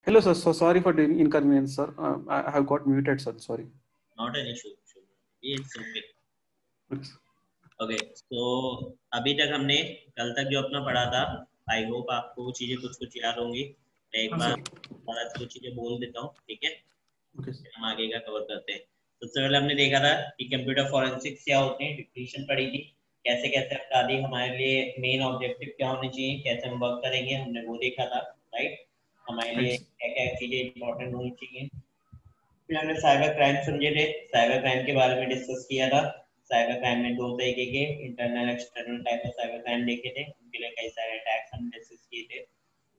Hello, sir. So sorry for the inconvenience, sir. I have got muted, sir. Sorry. Not an issue. It's okay. Please. Okay तो अभी तक हमने कल तक जो अपना पढ़ा था, आई होप आपको वो चीजें कुछ कुछ याद होंगी। मैं एक हाँ बार सर। दोबारा से वो चीजें बोल देता हूँ, ठीक है? ओके फिर हम आगे का कवर करते हैं। सबसे पहले हमने देखा था कि कंप्यूटर फॉरेंसिक्स क्या होते हैं, डिफिनीशन पढ़ी थी, कैसे कैसे बता दी, हमारे लिए मेन ऑब्जेक्टिव क्या होने चाहिए, कैसे हम वर्क करेंगे, हमने वो देखा था। राइट, हमारे लिए राइट। क्या क्या चीजें इंपॉर्टेंट होनी चाहिए। फिर हमने साइबर क्राइम समझे थे, साइबर क्राइम के बारे में डिस्कस किया था। साइबर क्राइम में दो तरीके के internal external type of cyber crime देखे थे, उनके लिए कई सारे अटैक्स हमने डिस्कस किए थे।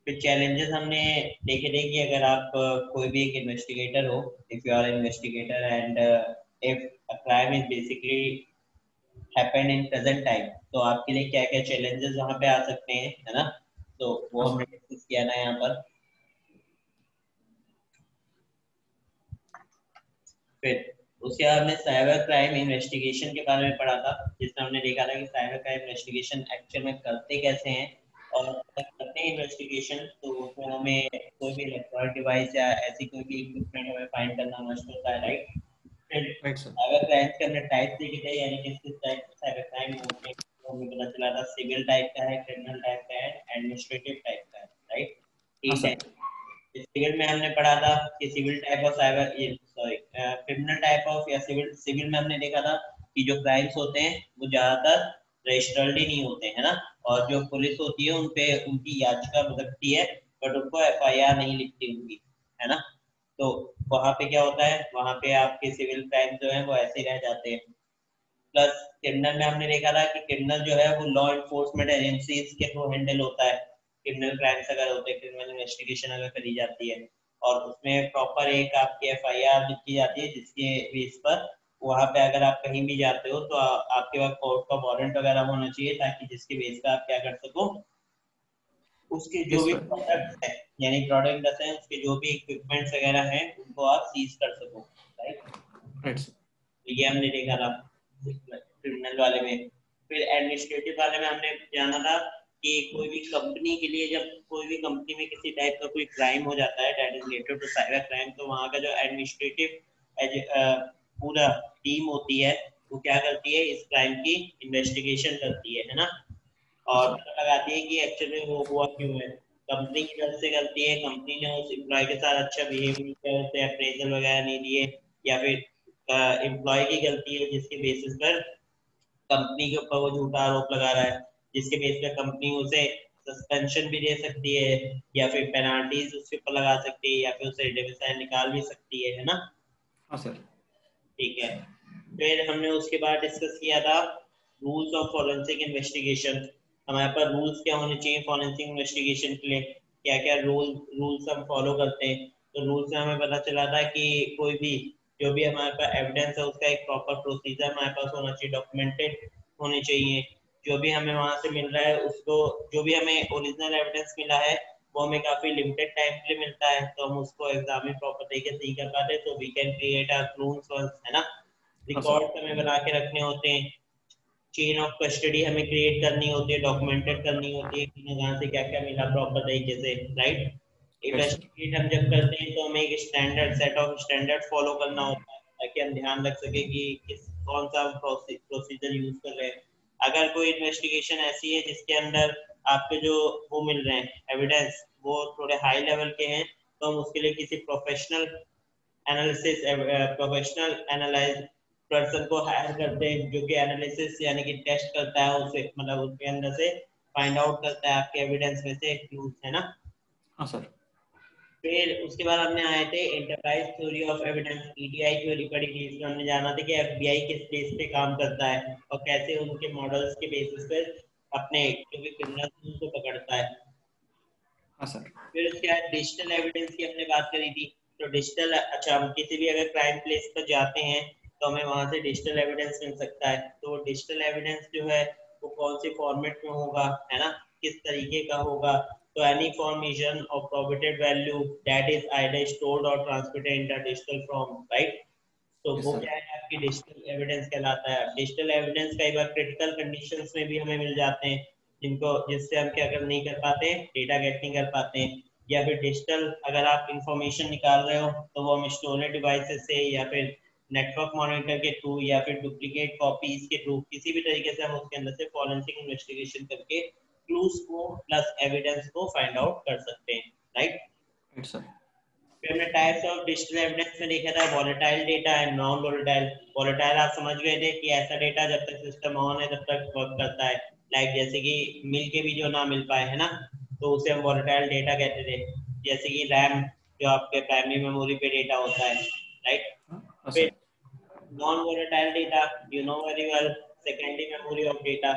फिर चैलेंजेस हमने देखे थे कि अगर आप कोई भी एक इन्वेस्टिगेटर हो, if you are investigator and if a crime is basically happened in present time, तो आपके लिए क्या क्या चैलेंजेस वहां पे आ सकते हैं, है ना? तो वो हाँ हमने सर। डिस्कस किया था यहाँ पर। फिर उसके बाद हमने साइबर क्राइम इन्वेस्टिगेशन के बारे में पढ़ा था, जिसमें हमने देखा था कि साइबर क्राइम इन्वेस्टिगेशन एक्चुअल में करते कैसे हैं। और अगर करते हैं इन्वेस्टिगेशन तो उसमें हमें कोई भी इलेक्ट्रॉनिक डिवाइस या ऐसी कोई भी इक्विपमेंट हमें फाइंड करना मस्ट होता है, राइट? फिर राइट सर। साइबर क्राइम के हमने टाइप देखे थे, यानी किस किस टाइप के साइबर क्राइम होते हैं, तो हमें पता चला था सिविल टाइप का है, क्रिमिनल टाइप का है, एडमिनिस्ट्रेटिव टाइप का है, राइट? हाँ ठीक है। सर। सिविल में हमने पढ़ा था कि सिविल टाइप ऑफ साइबर ये सॉरी क्रिमिनल टाइप ऑफ या सिविल सिविल में हमने देखा था कि जो क्राइम्स होते हैं वो ज्यादातर रजिस्टर्ड ही नहीं होते हैं ना, और जो पुलिस होती है उनपे उनकी याचिका भुगतती है, बट उनको एफआईआर नहीं लिखती उनकी, है ना? तो वहां पे क्या होता है, वहां पे आपके सिविल क्राइम जो है वो ऐसे ही रह जाते हैं। प्लस क्रिमिनल में हमने देखा था कि क्रिमिनल जो है वो लॉ इन्फोर्समेंट एजेंसीज के थ्रू हैंडल होता है। क्रिमिनल क्राइम्स अगर होते हैं, क्रिमिनल इन्वेस्टिगेशन अगर करी जाती है, और उसमें प्रॉपर एक आपकी एफआईआर लिखी जाती है, जिसके बेस पर वहां पे अगर आप कहीं भी जाते हो तो आपके पास कोर्ट का वारंट वगैरह होना चाहिए, ताकि जिसके बेस पर आप क्या कर सको, उसके जो यस भी सर। प्रोडक्ट्स हैं, यानी प्रोडक्ट है उसके जो भी इक्विपमेंट्स वगैरह हैं उनको आप सीज कर सको, राइट? Right sir. तो ये हमने देखा था क्रिमिनल वाले में। फिर एडमिनिस्ट्रेटिव वाले में हमने जाना था कि कोई भी कंपनी के लिए, जब कोई भी कंपनी में किसी टाइप का कोई क्राइम हो जाता है that is related to cyber crime, तो वहाँ का जो एडमिनिस्ट्रेटिव पूरा टीम होती है वो क्या करती है, इस क्राइम की इन्वेस्टिगेशन करती है ना? हाँ और सर। पता लगाती है कि एक्चुअली वो हुआ क्यों है। कंपनी की तरफ से करती है, कंपनी ने उस एम्प्लॉय के साथ अच्छा बिहेव नहीं किया, उसे अप्रेजल वगैरह नहीं दिए, या फिर एम्प्लॉय की गलती है जिसके बेसिस पर कंपनी के ऊपर वो झूठा आरोप लगा रहा है, जिसके बेस पे कंपनी उसे सस्पेंशन भी दे सकती है, या फिर पेनाल्टीज उसके ऊपर लगा सकती है, या फिर उसे डिसमिस निकाल भी सकती है ना? हाँ सर। ठीक है। फिर हमने उसके बाद डिस्कस किया था रूल्स ऑफ फॉरेंसिक इन्वेस्टिगेशन। हमारे पास रूल्स क्या होने चाहिए फॉरेंसिक इन्वेस्टिगेशन के लिए, क्या क्या रूल्स हम फॉलो करते हैं। तो रूल्स में हमें पता चला था कि कोई भी जो भी हमारे पास एविडेंस है उसका एक प्रॉपर प्रोसीजर हमारे पास होना चाहिए, डॉक्यूमेंटेड होने चाहिए। जो भी हमें वहां से मिल रहा है उसको, जो भी हमें ओरिजिनल एविडेंस मिला है वो हमें काफी लिमिटेड टाइम के लिए मिलता है, तो हम उसको एग्जामिन प्रॉपर तरीके से नहीं कर पाते, तो we can create our clones, है ना? हाँ सर। रिकॉर्ड हमें बना के रखने होते हैं, चेन ऑफ कस्टडी हमें क्रिएट करनी होती है, डॉक्यूमेंटेड करनी होती है कि कहाँ से क्या क्या मिला प्रॉपर तरीके से, राइट? Right sir. इन्वेस्टिगेट हम जब करते हैं तो हमें एक standard set of standard follow करना होता है, ताकि हम ध्यान रख सके कि किस कौन सा प्रोसीजर यूज कर रहे हैं। अगर कोई इन्वेस्टिगेशन ऐसी है जिसके अंदर आपके जो वो मिल रहे हैं एविडेंस वो थोड़े हाई लेवल के हैं, तो हम उसके लिए किसी professional analysis professional analyse person को हायर करते हैं, जो कि एनालिसिस यानी कि टेस्ट करता है उसे, मतलब उसके अंदर से फाइंड आउट करता है आपके एविडेंस में से क्लूज, है ना? हाँ सर। फिर उसके बाद हमने आए थे enterprise theory of evidence, ETI theory पढ़ी थी। इसमें हमने जाना था कि एफबीआई किस बेस पे काम करता है और कैसे उनके मॉडल्स के बेसिस पर अपने जो भी क्रिमिनल्स को पकड़ता है। हाँ सर। फिर उसके बाद डिजिटल एविडेंस की हमने बात करी थी। तो डिजिटल, अच्छा, हम किसी भी अगर क्राइम प्लेस पर जाते हैं तो हमें वहां से डिजिटल एविडेंस मिल सकता है। तो वो डिजिटल एविडेंस जो है वो कौन से फॉर्मेट में होगा, है ना, किस तरीके का होगा? तो any formation of probative value that is either stored or transmitted in digital form, right? तो यस वो सर। क्या है, आपकी डिजिटल एविडेंस कहलाता है। डिजिटल एविडेंस कई बार क्रिटिकल कंडीशंस में भी हमें मिल जाते हैं, जिनको जिससे हम क्या कर नहीं कर पाते, डेटा गेट नहीं कर पाते हैं। या फिर डिजिटल अगर आप इंफॉर्मेशन निकाल रहे हो तो वो हम स्टोरेज डिवाइसेस से या फिर नेटवर्क मॉनिटर के थ्रू या फिर डुप्लीकेट कॉपीज के थ्रू किसी भी तरीके से हम उसके अंदर से फॉरेंसिक इन्वेस्टिगेशन करके क्लूज को प्लस एविडेंस को फाइंड आउट कर सकते हैं, राइट। Right sir. फिर हमने टाइप्स ऑफ डिजिटल एविडेंस में देखा था volatile data and non volatile. Volatile आप समझ गए थे कि ऐसा डेटा जब तक सिस्टम ऑन है तब तक वर्क करता है, लाइक जैसे कि मिल के भी जो ना मिल पाए, है ना, तो उसे हम वोलेटाइल डेटा कहते थे। जैसे कि रैम जो आपके प्राइमरी मेमोरी पे डेटा होता है, राइट। सर। फिर non volatile data, you know very well, secondary memory of data,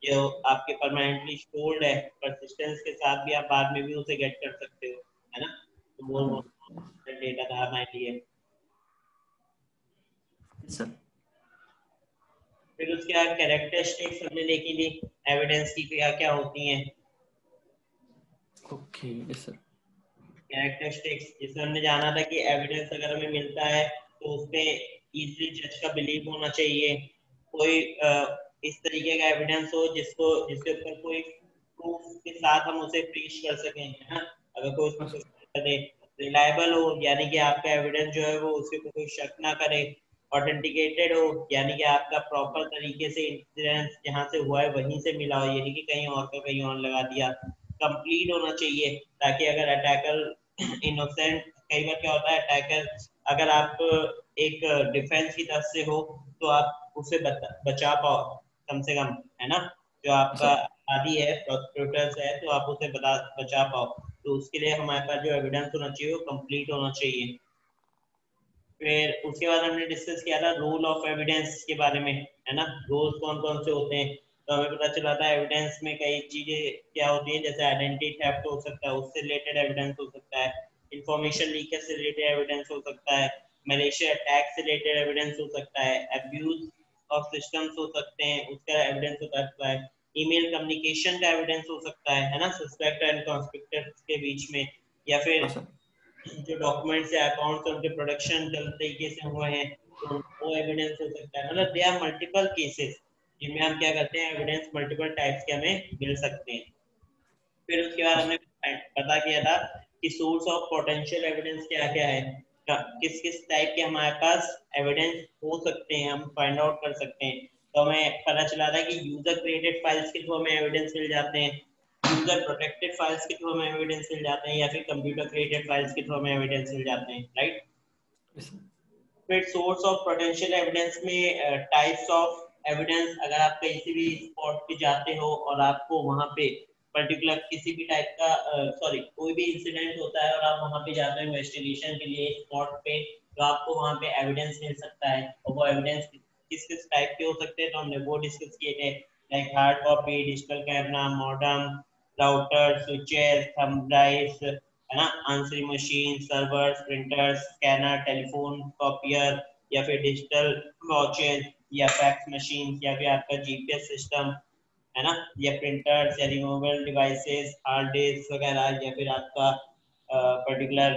जो आपके परमानेंटली स्टोर्ड है, परसिस्टेंस के साथ भी आप बाद में भी उसे गेट कर सकते हो, है ना, तो वो डेटा था हमारे लिए। सर। फिर उसके बाद कैरेक्टरिस्टिक्स हमने देखी थी एविडेंस की क्या क्या होती हैं। Okay yes sir. कैरेक्टरिस्टिक्स जिसमें हमने जाना था कि एविडेंस अगर हमें मिलता है तो उस पे इजीली जज का बिलीव होना चाहिए। कोई इस तरीके का एविडेंस हो जिसके ऊपर कोई प्रूफ के साथ हम उसे पेश कर सकें, है ना। अगर कोई उसको क्वेश्चन करे, रिलायबल हो यानी कि आपका एविडेंस जो है वो उसके ऊपर कोई शक ना करे, ऑथेंटिकेटेड हो यानी कि आपका प्रॉपर तरीके से इंसिडेंस जहाँ से हुआ है वहीं से मिला हो, यानी कि कहीं और का कहीं और लगा दिया। कंप्लीट होना चाहिए ताकि अगर अटैकर इनोसेंट, कई बार क्या होता है अटैकर अगर आप एक डिफेंस की तरफ से हो तो आप उसे बचा पाओ कम से कम, है ना, जो आपका सर। आदि है प्रोसिक्यूटर्स है तो आप उसे बचा पाओ, तो उसके लिए हमारे पास जो एविडेंस होना चाहिए वो कंप्लीट होना चाहिए। फिर उसके बाद हमने डिस्कस किया था रोल ऑफ एविडेंस के बारे में, है ना, रोल्स कौन कौन से होते हैं। तो हमें पता चला था एविडेंस में कई चीजें क्या होती हैं, जैसे आइडेंटिटी थेफ्ट हो सकता है, उससे रिलेटेड एविडेंस हो सकता है, इंफॉर्मेशन लीकेज से रिलेटेड एविडेंस हो सकता है, मलेशिया अटैक से रिलेटेड एविडेंस हो सकता है, अब्यूज ऑफ सिस्टम्स हो सकते हैं उसका एविडेंस हो सकता है, ईमेल कम्युनिकेशन का एविडेंस हो सकता है ना, सस्पेक्ट एंड कॉन्स्पिक्टर के बीच में, या फिर जो डॉक्यूमेंट्स या अकाउंट्स उनके प्रोडक्शन गलत तरीके से हुए हैं तो वो एविडेंस हो सकता है। मतलब दे आर मल्टीपल केसेस जिनमें हम क्या करते हैं एविडेंस मल्टीपल टाइप्स के हमें मिल सकते हैं। फिर उसके बाद हमने पता किया था कि सोर्स ऑफ पोटेंशियल एविडेंस क्या क्या है, किस किस टाइप के हमारे पास एविडेंस हो सकते हैं, हम फाइंड आउट कर सकते हैं। तो हमें पता चला था कि यूजर क्रिएटेड फाइल्स के थ्रू हमें एविडेंस मिल जाते हैं, यूजर प्रोटेक्टेड फाइल्स के थ्रू हमें एविडेंस मिल जाते हैं, या फिर कंप्यूटर क्रिएटेड फाइल्स के थ्रू हमें एविडेंस मिल जाते हैं, राइट। फिर सोर्स ऑफ पोटेंशियल एविडेंस में टाइप्स ऑफ एविडेंस, अगर आप कहीं भी स्पॉट पे जाते हो और आपको वहां पे पर्टिकुलर किसी भी टाइप का सॉरी कोई भी इंसिडेंट होता है और आप वहां पे जाते हो इन्वेस्टिगेशन के लिए स्पॉट पे, तो आपको वहां पे एविडेंस मिल सकता है, और वो एविडेंस किस किस टाइप के हो सकते हैं तो हमने वो डिस्कस किए थे, like hard copy, digital camera, modern router, switches, thumb drives, है ना, answering machine, servers, printers, scanner, telephone copier, या फिर डिजिटल वॉचेस, या फैक्स मशीन, या फिर आपका जीपीएस सिस्टम, है ना, या प्रिंटर्स या रिमूवेबल डिवाइसेस, हार्ड डिस्क वगैरह, या फिर आपका पर्टिकुलर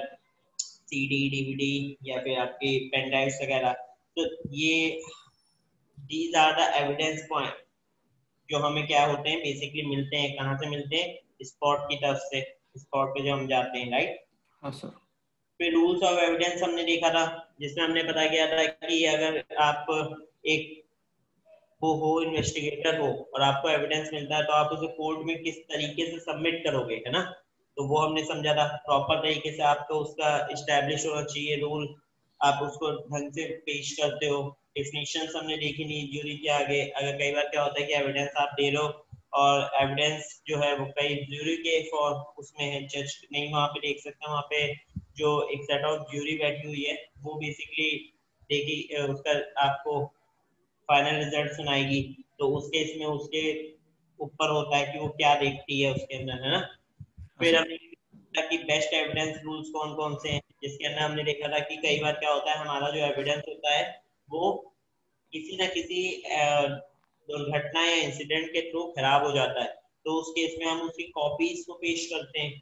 सीडी डीवीडी, या फिर आपकी पेन ड्राइव्स वगैरह। तो ये these are the evidence point जो हमें क्या होते हैं बेसिकली मिलते हैं, कहाँ से मिलते हैं, स्पॉट की तरफ से, स्पॉट पे जो हम जाते हैं, राइट। हाँ सर। फिर रूल्स ऑफ एविडेंस हमने देखा था जिसमें हमने पता किया था कि अगर आप एक हो इन्वेस्टिगेटर हो और आपको एविडेंस मिलता है तो आप उसे कोर्ट में किस तरीके से सबमिट करोगे, है ना, तो वो हमने समझा था प्रॉपर तरीके से आपको उसका इस्टेब्लिश होना चाहिए रूल, आप उसको ढंग से पेश करते हो। डेफिनेशन हमने देखी नहीं ज्यूरी के आगे, अगर कई बार क्या होता है कि एविडेंस आप दे रहे हो और एविडेंस जो है वो कई ज्यूरी के फॉर उसमें है, जज नहीं वहां पे देख सकता, वहां पे जो एक सेट ऑफ ज्यूरी बैठी हुई है वो बेसिकली देखी उसका आपको फाइनल रिजल्ट सुनाएगी, तो उस केस में उसके ऊपर होता है कि वो क्या देखती है उसके अंदर, है ना। फिर हमने देखा कि बेस्ट एविडेंस रूल्स कौन कौन से हैं, जिसके अंदर हमने देखा था कि कई बार क्या होता है हमारा जो एविडेंस होता है वो किसी ना किसी दुर्घटना या इंसिडेंट के थ्रू खराब हो जाता है, तो उस केस में हम उसकी कॉपीज को पेश करते हैं,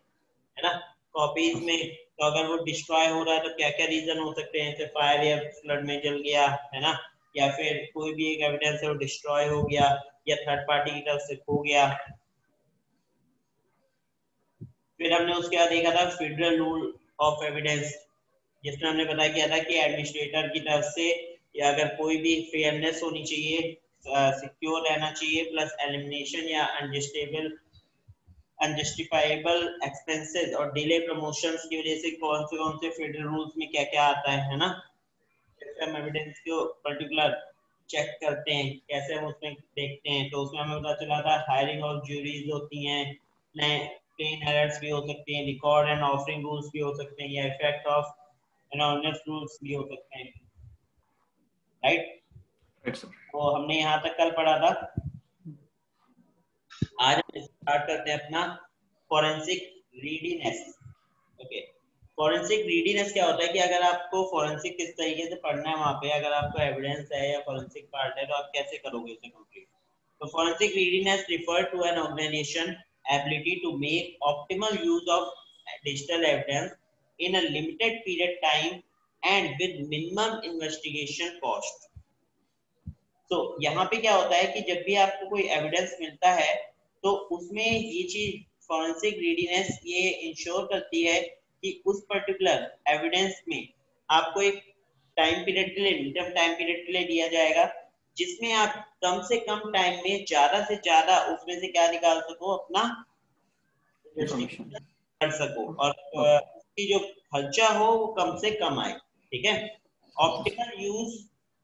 है ना। कॉपीज में तो अगर वो डिस्ट्रॉय हो रहा है तो क्या क्या रीजन हो सकते हैं, जैसे फायर या फ्लड में जल गया, है ना, या फिर कोई भी एक एविडेंस है वो डिस्ट्रॉय हो गया या थर्ड पार्टी की तरफ से खो गया। फिर हमने उसके बाद देखा था फेडरल रूल ऑफ एविडेंस, जिसमें हमने पता किया था कि एडमिनिस्ट्रेटर की तरफ से या अगर कोई भी फेयरनेस होनी चाहिए, सिक्योर रहना चाहिए, प्लस एलिमिनेशन या अनजस्टिफाइबल एक्सपेंसेस और डिले प्रमोशंस की वजह से कौन से फेडरल रूल्स में क्या क्या आता है ना, जैसे हम एविडेंस को पर्टिकुलर चेक करते हैं, कैसे हम उसमें देखते हैं, तो उसमें हमें पता चला था हायरिंग ऑफ ज्यूरीज होती हैं, नए प्लेन एरर्स भी हो सकते हैं, रिकॉर्ड एंड ऑफरिंग रूल्स भी हो सकते हैं, या इफेक्ट ऑफ एनॉर्मस रूल्स भी हो सकते हैं, राइट। Right sir. तो हमने यहाँ तक कल पढ़ा था। आज हम स्टार्ट करते हैं अपना फॉरेंसिक रीडीनेस। ओके, फॉरेंसिक रीडीनेस क्या होता है कि अगर आपको फॉरेंसिक किस तरीके से पढ़ना है, वहां पे अगर आपको एविडेंस है या फॉरेंसिक पार्ट है, तो आप कैसे करोगे इसे कंप्लीट। तो forensic readiness refer to an organisation ability to make optimal use of digital evidence in a limited period time and with minimum investigation cost. तो यहाँ पे क्या होता है कि जब भी आपको कोई एविडेंस मिलता है तो उसमें ये चीज फॉरेंसिक रीडीनेस ये इंश्योर करती है कि उस पर्टिकुलर एविडेंस में आपको एक टाइम पीरियड के लिए, मिनिमम टाइम पीरियड के लिए दिया जाएगा, जिसमें आप कम से कम टाइम में ज्यादा से ज्यादा उसमें से क्या निकाल सको, अपना इंफॉर्मेशन। इन्वेस्टिगेशन कर सको, और ओके। उसकी जो खर्चा हो वो कम से कम आए। ठीक है, ऑप्टिमल यूज,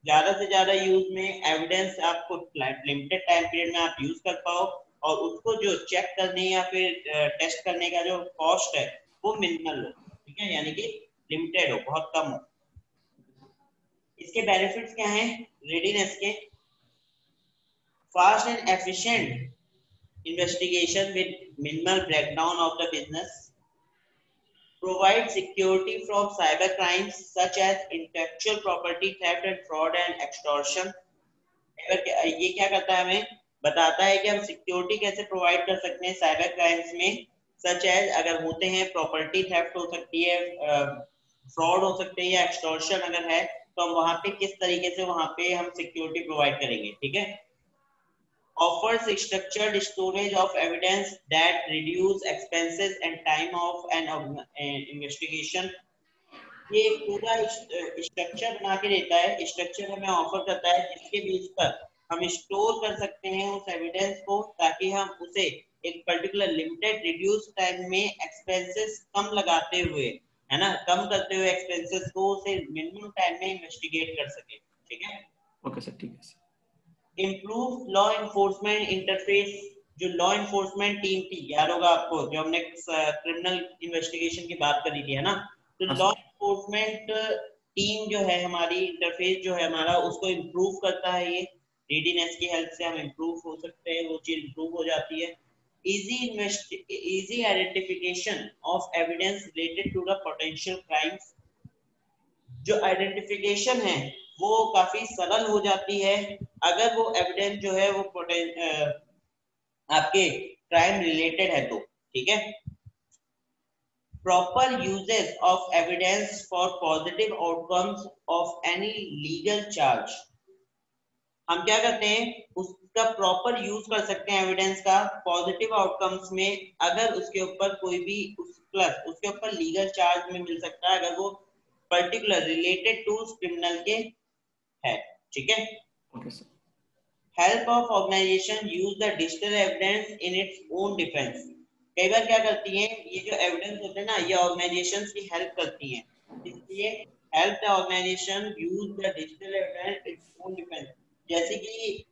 ज्यादा से ज्यादा यूज में एविडेंस आपको लिमिटेड टाइम पीरियड में आप यूज कर पाओ, और उसको जो चेक करने या फिर टेस्ट करने का जो कॉस्ट है वो मिनिमल हो। ठीक है, यानी कि लिमिटेड हो, बहुत कम हो। इसके बेनिफिट्स क्या हैं रेडीनेस के? Fast and efficient investigation with minimal breakdown of the business, provide security from cyber crimes such as intellectual property theft and fraud and extortion। ये क्या करता है, हमें बताता है कि हम सिक्योरिटी कैसे प्रोवाइड कर सकते हैं साइबर क्राइम्स में, सच एज अगर होते हैं प्रॉपर्टी थेफ्ट हो सकती है, फ्रॉड हो सकते हैं, या एक्सटॉर्शन अगर है, तो हम वहां पे किस तरीके से वहां पे हम सिक्योरिटी प्रोवाइड करेंगे। ठीक है, offers structured storage of evidence that reduce expenses and time of an investigation। ये पूरा स्ट्रक्चर बना के देता है, स्ट्रक्चर हमें ऑफर करता है जिसके बेस पर हम स्टोर कर सकते हैं उस एविडेंस को, ताकि हम उसे एक पर्टिकुलर लिमिटेड रिड्यूस टाइम में एक्सपेंसेस कम लगाते हुए, है ना, कम करते हुए एक्सपेंसेस को उसे मिनिमम टाइम में इन्वेस्टिगेट कर सके। ठीक है, ओके सर, ठीक है sir. Improve law enforcement interface. जो लॉ एनफोर्समेंट टीम थी, याद होगा आपको, जो हमने क्रिमिनल इन्वेस्टिगेशन की बात करी थी, है ना, तो हाँ लॉ सर। एनफोर्समेंट टीम जो है हमारी, इंटरफेस जो है हमारा, उसको इम्प्रूव करता है। ये रेडीनेस की हेल्प से हम इम्प्रूव हो सकते हैं, वो चीज इम्प्रूव हो जाती है। Easy identification of evidence related to the potential crimes. जो आइडेंटिफिकेशन है वो काफी सरल हो जाती है अगर वो एविडेंस जो है वो आपके क्राइम रिलेटेड है तो। ठीक है, proper uses of evidence for positive outcomes of any legal charge. हम क्या करते हैं, उसका प्रॉपर यूज कर सकते हैं एविडेंस का पॉजिटिव आउटकम्स में, अगर उसके ऊपर कोई भी प्लस उसके ऊपर लीगल चार्ज में मिल सकता है, अगर वो पर्टिकुलर रिलेटेड टू क्रिमिनल के है। ठीक है, okay sir. Help of organization use the digital evidence in its own defence. कई बार क्या करती हैं ये जो एविडेंस होते हैं ना, ये ऑर्गेनाइजेशंस की हेल्प करती हैं, इसलिए help the organization use the digital evidence its own defence. जैसे कि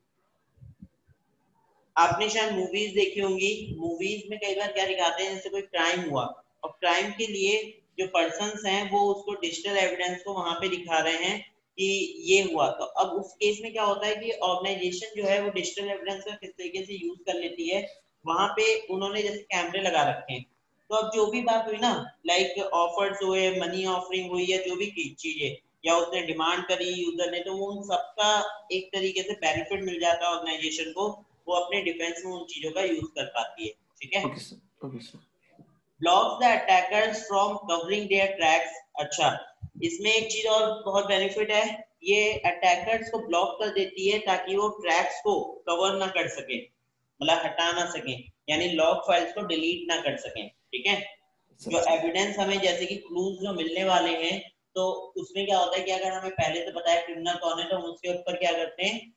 आपने शायद मूवीज देखी होंगी, मूवीज में कई बार क्या दिखाते हैं, जैसे कोई क्राइम हुआ और क्राइम के लिए जो पर्सन्स हैं वो उसको डिजिटल एविडेंस को वहां पे दिखा रहे हैं कि ये हुआ। तो अब उस केस में क्या होता है कि ऑर्गेनाइजेशन जो है वो डिजिटल एविडेंस का किस तरीके से यूज कर लेती है, वहां पे उन्होंने जैसे कैमरे लगा रखे हैं, तो अब जो भी बात हुई ना, लाइक ऑफर्स हुए, मनी ऑफरिंग हुई, या जो भी चीजें, या उसने डिमांड करी यूजर ने, तो वो उन सबका एक तरीके से बेनिफिट मिल जाता है ऑर्गेनाइजेशन को, वो अपने डिफेंस में उन चीजों का यूज कर पाती है। ठीक है, okay sir. Okay sir. Blocks the attackers from covering there tracks. अच्छा, इसमें एक चीज और बहुत बेनिफिट है, ये अटैकर्स को ब्लॉक कर देती है ताकि वो ट्रैक्स को कवर ना कर सके, मतलब हटा ना सके, यानी लॉग फाइल्स को डिलीट ना कर सके। ठीक है, जो एविडेंस हमें जैसे कि क्लूज जो मिलने वाले हैं, तो उसमें क्या होता है कि अगर हमें पहले से पता है क्रिमिनल कौन है, तो हम उसके ऊपर क्या करते हैं,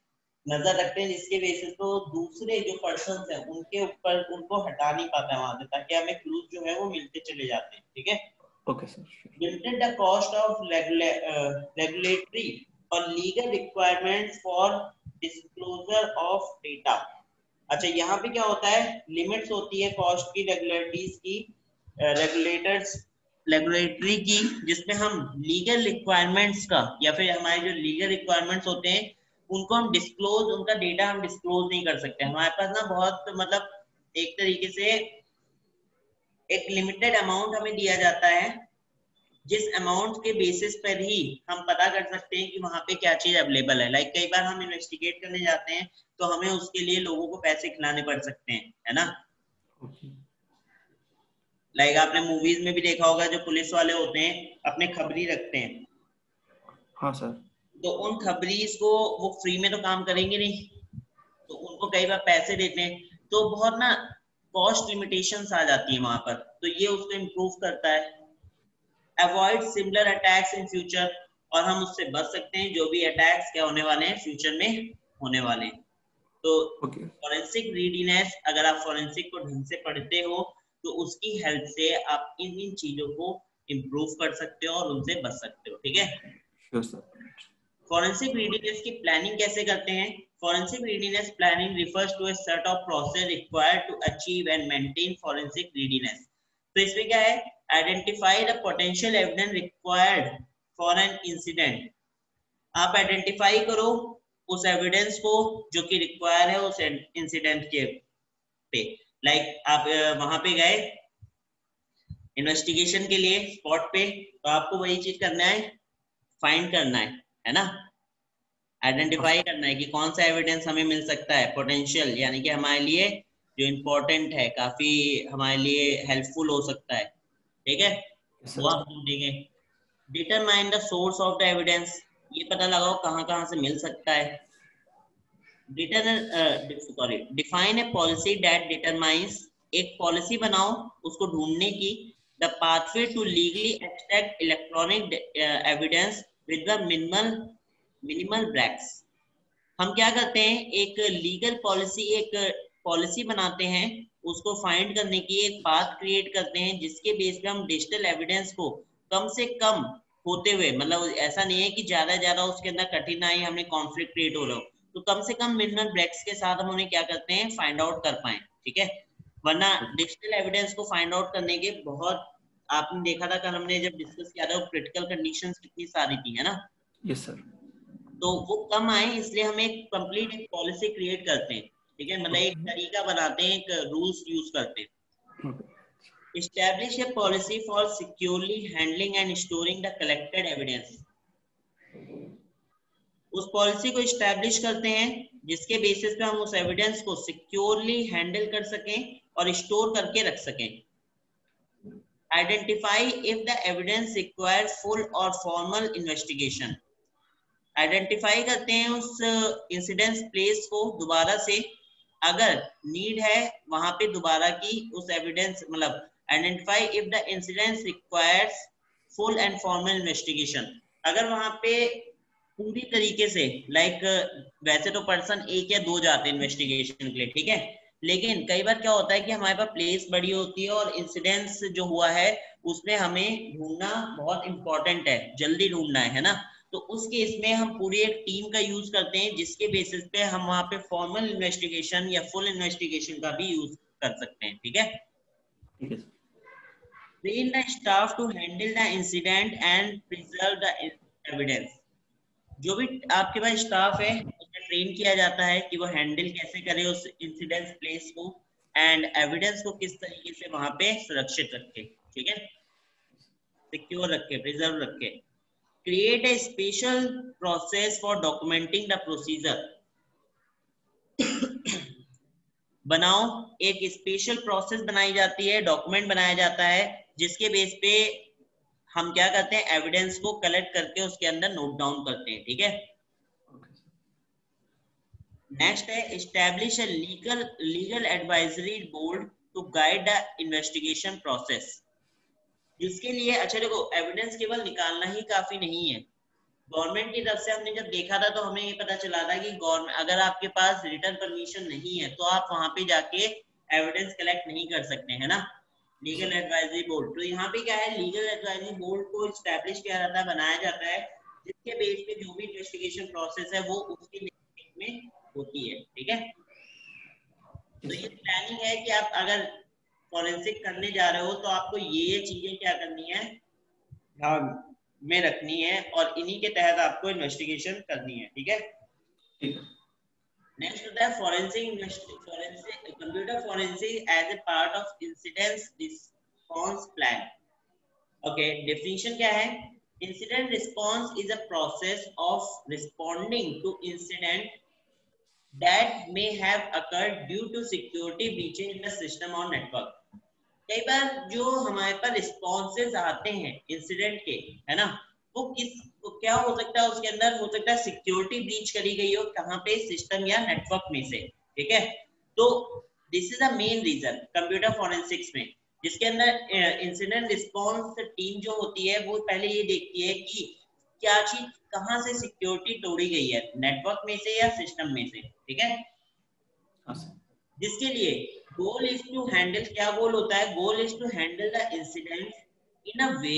नजर रखते हैं, जिसके बेसिस पे दूसरे जो पर्सन है उनके ऊपर उनको हटा नहीं पाता है वहां से, ताकि हमें क्लूज जो है वो मिलते चले जाते हैं। ठीक है, okay sir. limited the cost of regulatory or legal requirements for disclosure of data। अच्छा, यहाँ पे क्या होता है, लिमिट्स होती है कॉस्ट की, रेगुलेटरीज की, रेगुलेटरी की, जिसमें हम लीगल रिक्वायरमेंट्स का या फिर हमारे जो लीगल रिक्वायरमेंट्स होते हैं उनको हम डिस्क्लोज, उनका डेटा हम डिस्क्लोज नहीं कर सकते। हमारे पास ना बहुत मतलब एक तरीके से एक लिमिटेड अमाउंट हमें दिया जाता है, जिस अमाउंट के बेसिस पर ही हम पता कर सकते हैं कि वहां पे क्या चीज अवेलेबल है। लाइक कई बार हम इन्वेस्टिगेट करने जाते हैं तो हमें उसके लिए लोगों को पैसे खिलाने पड़ सकते हैं, है ना। लाइक आपने मूवीज में भी देखा होगा, जो पुलिस वाले होते हैं अपने खबरी रखते हैं, हाँ सर। तो उन खबरीज को वो फ्री में तो काम करेंगे नहीं, तो उनको कई बार पैसे देते हैं, तो बहुत ना कॉस्ट लिमिटेशंस आ जाती है वहां पर, तो ये उसको इम्प्रूव करता है। Avoid similar attacks in future, और हम उससे बच सकते हैं जो भी अटैक्स क्या होने वाले हैं फ्यूचर में होने वाले हैं। तो फॉरेंसिक रीडीनेस, अगर आप फॉरेंसिक को ढंग से पढ़ते हो तो उसकी हेल्प से आप इन इन चीजों को इम्प्रूव कर सकते हो और उनसे बच सकते हो। ठीक है, श्योर सर। फॉरेंसिक रीडीनेस की प्लानिंग कैसे करते हैं? Forensic readiness planning refers to a set of process required to achieve and maintain forensic readiness. तो इसमें क्या है, identify the potential evidence required for an incident. आप आइडेंटिफाई करो उस एविडेंस को जो कि रिक्वायर है उस इंसिडेंट के पे। लाइक आप वहां पे गए इन्वेस्टिगेशन के लिए स्पॉट पे, तो आपको वही चीज करना है, फाइंड करना है ना, आइडेंटिफाई करना है कि कौन सा एविडेंस हमें मिल सकता है पोटेंशियल, यानी कि हमारे लिए जो इम्पोर्टेंट है, काफी हमारे लिए हेल्पफुल हो सकता है। ठीक है, वो आप ढूंढेंगे। Determine the source of the evidence, ये पता लगाओ कहाँ कहाँ से मिल सकता है। Define a policy that determines, एक पॉलिसी बनाओ उसको ढूंढने की, the pathway to legally extract electronic evidence with the minimal breaks. हम क्या करते हैं, एक लीगल पॉलिसी, एक पॉलिसी बनाते हैं, उसको फाइंड करने की एक पाथ क्रिएट करते हैं, जिसके बेस पे हम डिजिटल एविडेंस को कम से कम होते हुए, मतलब ऐसा नहीं है कि ज्यादा उसके अंदर कठिनाई हमें कॉन्फ्लिक्ट क्रिएट हो रहा हो, तो कम से कम मिनिमल ब्रेक्स के साथ हम उन्हें क्या करते हैं, फाइंड आउट कर पाए। ठीक है, वरना डिजिटल एविडेंस को फाइंड आउट करने के बहुत, आपने देखा था कल हमने जब डिस्कस किया था, क्रिटिकल कंडीशंस कितनी सारी थी, है ना। Yes sir. तो वो कम आए, इसलिए हम एक कंप्लीट एक पॉलिसी क्रिएट करते हैं। ठीक है, मतलब एक तरीका बनाते हैं, एक रूल्स यूज करते हैं। Establish a policy for securely handling and storing the collected evidence। उस पॉलिसी को इस्टेब्लिश करते हैं जिसके बेसिस पे हम उस एविडेंस को सिक्योरली हैंडल कर सकें और स्टोर करके रख सकें। Identify if the evidence require full और फॉर्मल इन्वेस्टिगेशन। आइडेंटिफाई करते हैं उस इंसिडेंस प्लेस को दोबारा से, अगर नीड है वहां पे दोबारा की उस एविडेंस, मतलब identify if the incidence requires full and formal investigation. अगर वहां पे पूरी तरीके से, लाइक वैसे तो पर्सन एक या दो जाते हैं इन्वेस्टिगेशन के लिए, ठीक है, लेकिन कई बार क्या होता है कि हमारे पास प्लेस बड़ी होती है और इंसिडेंस जो हुआ है उसमें हमें ढूंढना बहुत इंपॉर्टेंट है, जल्दी ढूंढना है ना। तो उस केस में हम पूरी एक टीम का यूज करते हैं, जिसके बेसिस पे हम वहां पे फॉर्मल इन्वेस्टिगेशन या फुल इन्वेस्टिगेशन का भी यूज कर सकते हैं। ठीक है, train the staff to handle the incident and preserve the evidence। जो भी आपके पास स्टाफ है उसे ट्रेन किया जाता है कि वो हैंडल कैसे करे उस इंसिडेंट प्लेस को, एंड एविडेंस को किस तरीके से वहां पे सुरक्षित रखे, ठीक है, सिक्योर रखे, प्रिजर्व रखे। Create a special process for documenting the procedure. बनाओ, एक स्पेशल प्रोसेस बनाई जाती है, डॉक्यूमेंट बनाया जाता है, जिसके बेस पे हम क्या करते हैं, एविडेंस को कलेक्ट करके उसके अंदर नोट डाउन करते हैं। ठीक है, नेक्स्ट है establish a legal advisory board to guide the investigation process. जिसके लिए अच्छा देखो एविडेंस केवल निकालना ही काफी नहीं है। गवर्नमेंट की तरफ से हमने जब देखा था तो हमें ये पता चला था कि गवर्नमेंट अगर आपके पास रिटर्न परमिशन नहीं है तो आप वहां पे जाके एविडेंस कलेक्ट नहीं कर सकते, है ना। लीगल एडवाइजरी बोर्ड, तो यहाँ पे क्या है, लीगल एडवाइजरी बोर्ड को स्टैब्लिश किया जाता है, बनाया जाता है, जिसके बेस पे जो भी इन्वेस्टिगेशन प्रोसेस है वो उसकी नेतृत्व में होती है, ठीक है। तो ये प्लानिंग है कि आप अगर फॉरेंसिक करने जा रहे हो तो आपको ये चीजें क्या करनी है, ध्यान में रखनी है, और इन्हीं के तहत आपको इन्वेस्टिगेशन करनी है, ठीक है। नेक्स्ट होता है forensic computer forensic as a part of incident response plan. Okay, definition क्या है, incident response is a process of responding to incident that may have occurred due to security breaches in the system or network। कई बार जो हमारे पास responses आते हैं incident के, है ना, वो क्या हो सकता है, उसके अंदर हो सकता है सिक्योरिटी ब्रीच करी गई हो, कहाँ पे, सिस्टम या नेटवर्क में से, ठीक है। तो this is the main reason computer forensics में, जिसके अंदर इंसिडेंट रिस्पॉन्स टीम जो होती है वो पहले ये देखती है कि क्या चीज कहाँ से सिक्योरिटी तोड़ी गई है, नेटवर्क में से या सिस्टम में से, ठीक है। जिसके लिए गोल इज टू हैंडल, क्या गोल होता है, goal is to handle the incident in a way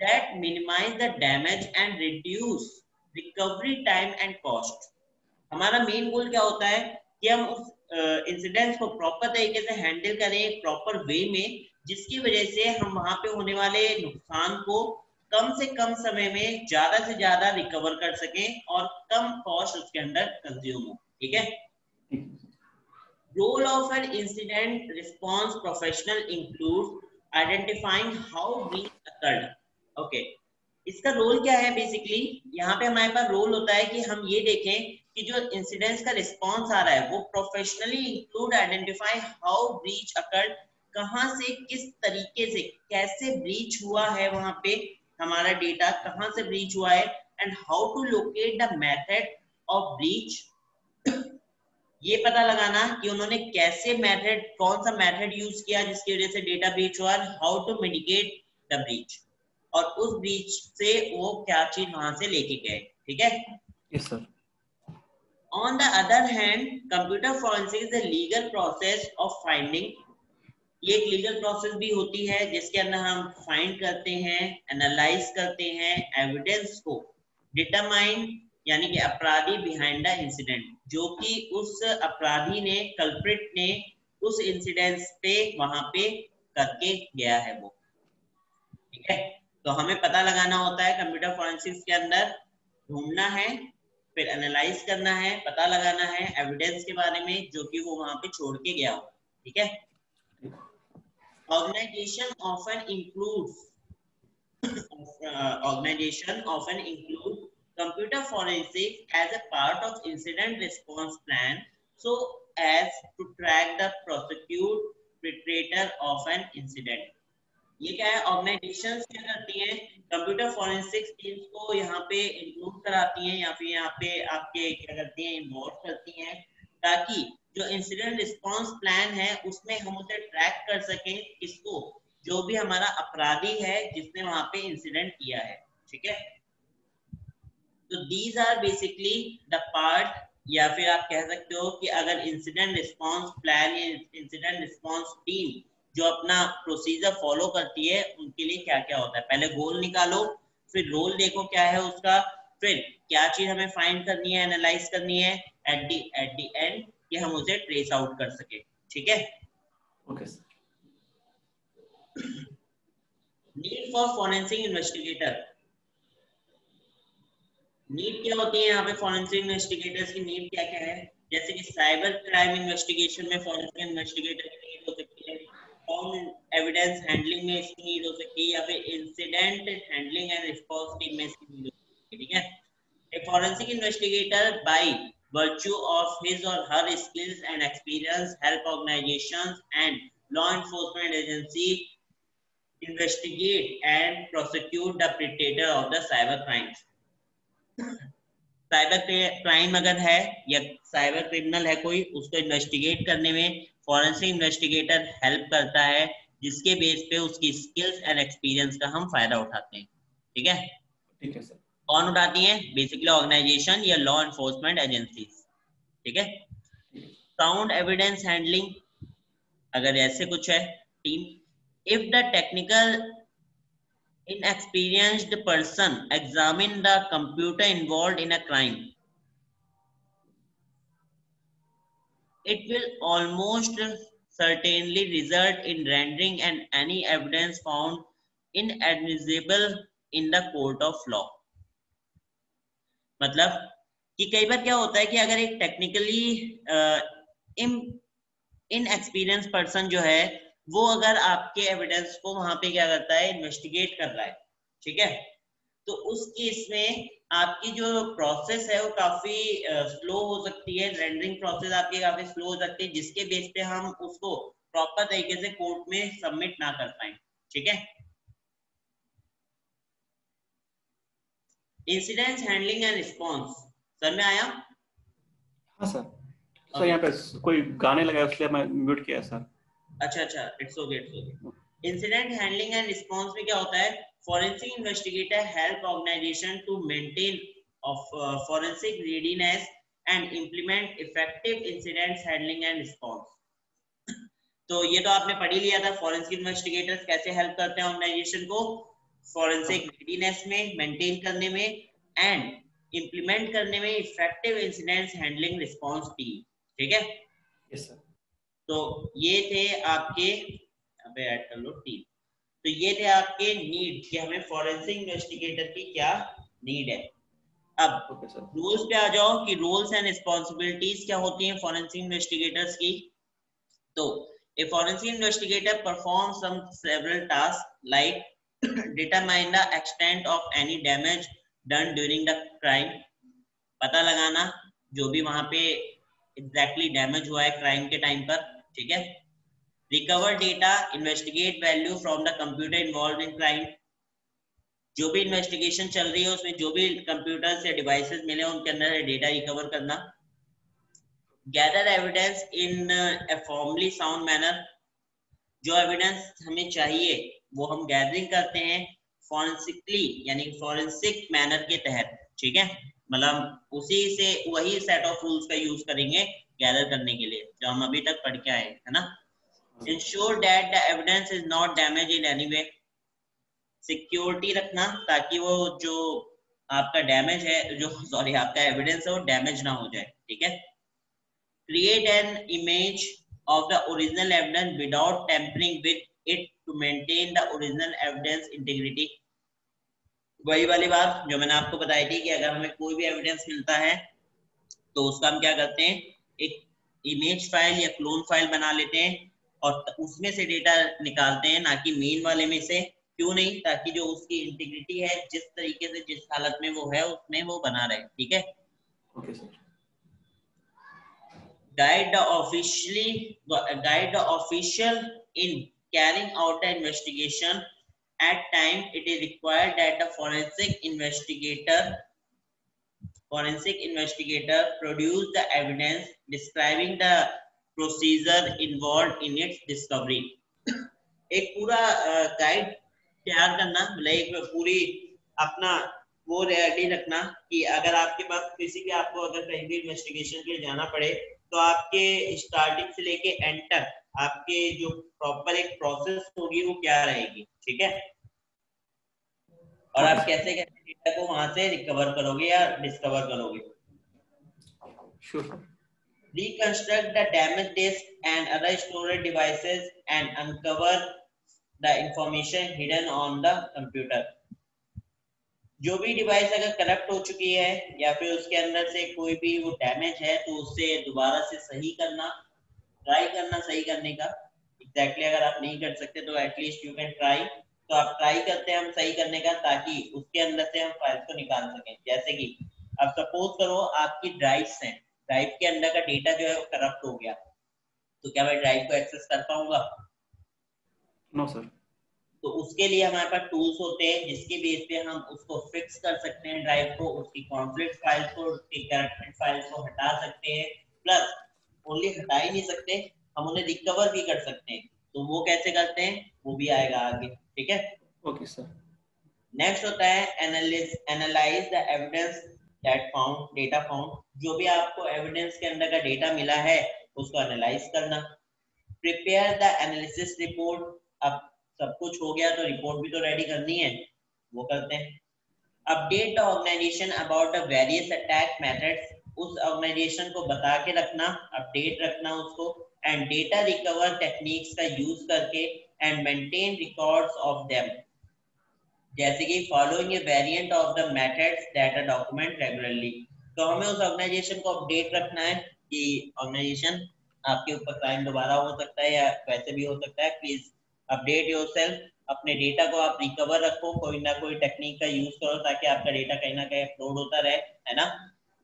that minimize the damage and reduce recovery time and cost. हमारा मेन गोल क्या होता है कि हम उस इंसिडेंट को प्रॉपर तरीके से हैंडल करें, प्रॉपर वे में, जिसकी वजह से हम वहां पे होने वाले नुकसान को कम से कम समय में ज्यादा से ज्यादा रिकवर कर सकें और कम कॉस्ट उसके अंदर कंज्यूम हो, ठीक है। Role of an incident response professional includes identifying how breach occurred। Okay, इसका रोल क्या है, बेसिकली यहाँ पे हमारे पास रोल होता है कि हम ये देखें कि जो इंसिडेंट्स का रिस्पांस आ रहा है वो professionally include identify how breach occurred, कहाँ से किस तरीके से कैसे ब्रीच हुआ है, वहां पे हमारा डेटा कहाँ से ब्रीच हुआ है, and how to locate the method of breach, ये पता लगाना कि उन्होंने कैसे मेथड, कौन सा मेथड यूज किया जिसकी वजह से डेटा ब्रीच हुआ, how to mitigate the breach, और उस ब्रीच से वो क्या चीज वहां से लेके गए, ठीक है। Yes sir. On the other hand computer forensic is the legal process of finding, ये एक लीगल प्रोसेस भी होती है जिसके अंदर हम फाइंड करते हैं, एनालाइज करते हैं एविडेंस को, डिटरमाइन यानी कि अपराधी बिहाइंड द इंसिडेंट, जो कि उस अपराधी ने, कल्प्रिट ने उस इंसिडेंट पे वहां पे करके गया है वो, ठीक है। तो हमें पता लगाना होता है कंप्यूटर फॉरेंसिक्स के अंदर, ढूंढना है, फिर एनालाइज करना है, पता लगाना है एविडेंस के बारे में जो कि वो वहां पे छोड़ के गया हो, ठीक है। Organization often include computer forensics as a part of incident response plan, so as to track the prosecute perpetrator of an incident। ये क्या है, ऑर्गेनाइजेशंस क्या करती हैं, कंप्यूटर फॉरेंसिक्स टीम्स को यहाँ पे इंक्लूड कराती हैं या फिर यहाँ पे आपके क्या करती हैं, इन्वॉल्व करती हैं, ताकि जो इंसिडेंट रिस्पांस प्लान है उसमें हम उसे ट्रैक कर सकें, इसको, जो भी हमारा अपराधी है जिसने वहां पे इंसिडेंट किया है, ठीक है। तो these are basically the part, या फिर आप कह सकते हो कि अगर इंसिडेंट रिस्पांस प्लान या इंसिडेंट रिस्पांस टीम जो अपना प्रोसीजर फॉलो करती है, उनके लिए क्या क्या होता है, पहले गोल निकालो, फिर रोल देखो क्या है उसका, फिर क्या चीज हमें फाइंड करनी है, एनालाइज करनी है, एट द एंड कि हम उसे ट्रेस आउट कर सके, ठीक है। Okay sir. Need for forensic investigator, need क्या होती है यहाँ पे, फॉरेंसिक इन्वेस्टिगेटर्स की नीड क्या क्या है, जैसे कि साइबर क्राइम इन्वेस्टिगेशन में फॉरेंसिक इन्वेस्टिगेटर की नीड हो सकती है, एविडेंस हैंडलिंग में इसकी नीड हो सकती है, या फिर incident handling and response team में इसकी नीड हो सकती है, ठीक है। A forensic investigator, by virtue of his or her skills and experience, help organizations and law enforcement agencies investigate and prosecute the perpetrator of the cyber crimes। Cyber crime अगर है या साइबर क्रिमिनल है कोई, उसको investigate करने में forensic investigator help करता है जिसके बेस पे उसकी स्किल्स एंड एक्सपीरियंस का हम फायदा उठाते हैं। ठीक है, ठीक है सर। कौन उठाती है? बेसिकली ऑर्गेनाइजेशन या लॉ एनफोर्समेंट एजेंसीज। ठीक है, साउंड एविडेंस हैंडलिंग, अगर ऐसे कुछ है team, if the technical inexperienced person examine the computer involved in a crime, it will almost certainly result in rendering and any evidence found inadmissible in the court of law। मतलब कि कई बार क्या होता है कि अगर एक टेक्निकली इनएक्सपीरियंस पर्सन जो है वो अगर आपके एविडेंस को वहां पे क्या करता है, इन्वेस्टिगेट कर रहा है, ठीक है, तो उस केस में आपकी जो प्रोसेस है वो काफी स्लो हो सकती है, रेंडरिंग प्रोसेस आपकी काफी स्लो हो सकती है, जिसके बेस पे हम उसको प्रॉपर तरीके से कोर्ट में सबमिट ना कर पाए। ठीक है, incidents handling and response, sir में आया? हाँ सर। सर यहाँ पे कोई गाने लगा इसलिए मैं म्यूट किया सर। अच्छा, it's okay, it's okay. Incident handling and response में क्या होता है? Forensic investigator help organization to maintain of forensic readiness and implement effective incidents handling and response. तो ये तो आपने पढ़ ही लिया था, फॉरेंसिक इन्वेस्टिगेटर्स कैसे हेल्प करते हैं ऑर्गेनाइजेशन को फॉरेंसिक रेडीनेस में, मेंटेन करने में एंड इंप्लीमेंट करने में effective incidents handling response team. ठीक है, यस सर। तो ये थे आपके, अबे ऐड कर लो टीम, तो ये थे आपके नीड कि हमें फॉरेंसिक इन्वेस्टिगेटर की क्या नीड है। अब रूल्स पे आ जाओ कि रोल्स एंड रिस्पॉन्सिबिलिटीज क्या होती हैं फॉरेंसिक इन्वेस्टिगेटर्स की। तो a forensic investigator performs some several tasks like determine the extent of any damage done during the crime, पता लगाना जो भी वहां पे एग्जैक्टली डैमेज हुआ है क्राइम के टाइम पर। ठीक है, recover data, investigate value from the computer involve in crime, जो भी इन्वेस्टिगेशन चल रही है उसमें जो भी कंप्यूटर से डिवाइसेस मिले उनके अंदर डेटा रिकवर करना। Gather evidence in A formally sound manner, जो एविडेंस हमें चाहिए वो हम गैदरिंग करते हैं फॉरेंसिकली यानी फॉरेंसिक मैनर के तहत। ठीक है, मतलब उसी से वही सेट ऑफ रूल्स का यूज करेंगे गैदर करने के लिए जो हम अभी तक पढ़ के आए है ना। Ensure that the evidence is not damage in any way, security रखना ताकि वो जो आपका डैमेज है, जो सॉरी आपका एविडेंस है वो डैमेज ना हो जाए। ठीक है, create an image of the original evidence without tampering with it to maintain the original evidence integrity। वही वाली बात जो मैंने आपको बताई थी कि अगर हमें कोई भी एविडेंस मिलता है तो उसका हम क्या करते हैं, एक इमेज फाइल या क्लोन फाइल बना लेते हैं और उसमें से डेटा निकालते हैं, ना कि मेन वाले में से। क्यों नहीं? ताकि जो उसकी इंटीग्रिटी है जिस तरीके से जिस हालत में वो है उसमें वो बना रहे। ठीक है, okay sir. guide the official in carrying out the investigation. At time it is required that the forensic investigator produce the evidence describing the procedure involved in its discovery। एक पूरा गाइड तैयार करना, मतलब एक पूरी अपना वो रेडी रखना कि अगर आपके पास किसी भी आपको अगर कहीं भी इन्वेस्टिगेशन के लिए जाना पड़े तो आपके स्टार्टिंग से लेके एंड तक आपके जो प्रॉपर एक प्रोसेस होगी वो क्या रहेगी। ठीक है, और आप कैसे कैसे डेटा को वहां से रिकवर करोगे या डिस्कवर करोगे। Sure sir. Reconstruct the damaged disk and other storage devices and uncover the information hidden on the computer। जो भी डिवाइस अगर करप्ट हो चुकी है या फिर उसके अंदर से कोई भी वो डैमेज है तो उससे दोबारा से सही करना, ट्राई करना सही करने का। एग्जैक्टली अगर आप नहीं कर सकते तो एटलीस्ट यू कैन ट्राई, तो आप ट्राई करते हैं हम सही करने का ताकि उसके अंदर से हम फाइल्स को निकाल सकें। जैसे कि अब सपोज करो आपकी ड्राइव्स हैं, ड्राइव के अंदर का डेटा जो है वो करप्ट हो गया, तो क्या मैं ड्राइव को एक्सेस कर पाऊंगा? No sir. तो उसके लिए हमारे पास टूल्स होते हैं जिसके बेस पे हम उसको फिक्स कर सकते हैं ड्राइव को, उसकी कॉन्फ्लिक्ट फाइल्स को, उसकी करप्टेड फाइल्स को हटा सकते हैं। प्लस ओनली हटा ही नहीं सकते, हम उन्हें रिकवर भी कर सकते हैं। तो वो कैसे करते हैं वो भी आएगा आगे, ठीक है। Okay sir. नेक्स्ट होता है analyse the evidence that found, data found, जो भी आपको एविडेंस के अंदर का डेटा मिला है उसको एनालाइज करना। प्रिपेयर द एनालिसिस रिपोर्ट, अब सब कुछ हो गया तो रिपोर्ट भी तो रेडी करनी है, वो करते हैं। Update the organization about the various attack methods, उस ऑर्गेनाइजेशन को बता के रखना, अपडेट रखना उसको। एंड डेटा रिकवर टेक्निक्स का यूज करके and maintain records of them, जैसे कि following a variant of the methods that are document regularly. तो हमें उस ऑर्गेनाइजेशन को अपडेट रखना है कि ऑर्गेनाइजेशन आपके ऊपर क्राइम दोबारा हो सकता है या वैसे भी हो सकता है, प्लीज अपडेट योरसेल्फ, अपने डेटा को आप रिकवर रखो, कोई ना कोई टेक्निक का यूज करो ताकि आपका डेटा कहीं ना कहीं अपलोड होता रहे, है ना,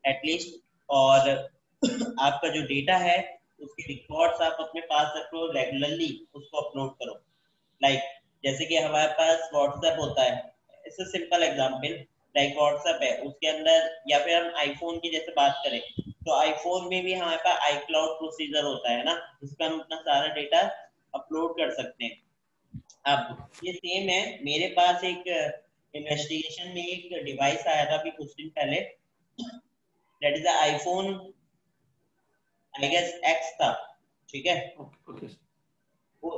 एटलीस्ट। और आपका जो डेटा है उसके रिकॉर्ड्स आप अपने पास रखो, रेगुलरली उसको अपलोड करो। लाइक जैसे कि हमारे पास व्हाट्सएप होता है, it's a simple example, like WhatsApp है उसके अंदर, या फिर हम आईफोन की जैसे बात करें तो आईफोन में भी हमारे पास आई क्लाउड प्रोसीजर होता है ना, जिसपे हम अपना सारा डेटा अपलोड कर सकते हैं। अब ये सेम है, मेरे पास एक इन्वेस्टिगेशन में एक डिवाइस आया था अभी कुछ दिन पहले, that is iPhone I guess X था, ठीक है। ओके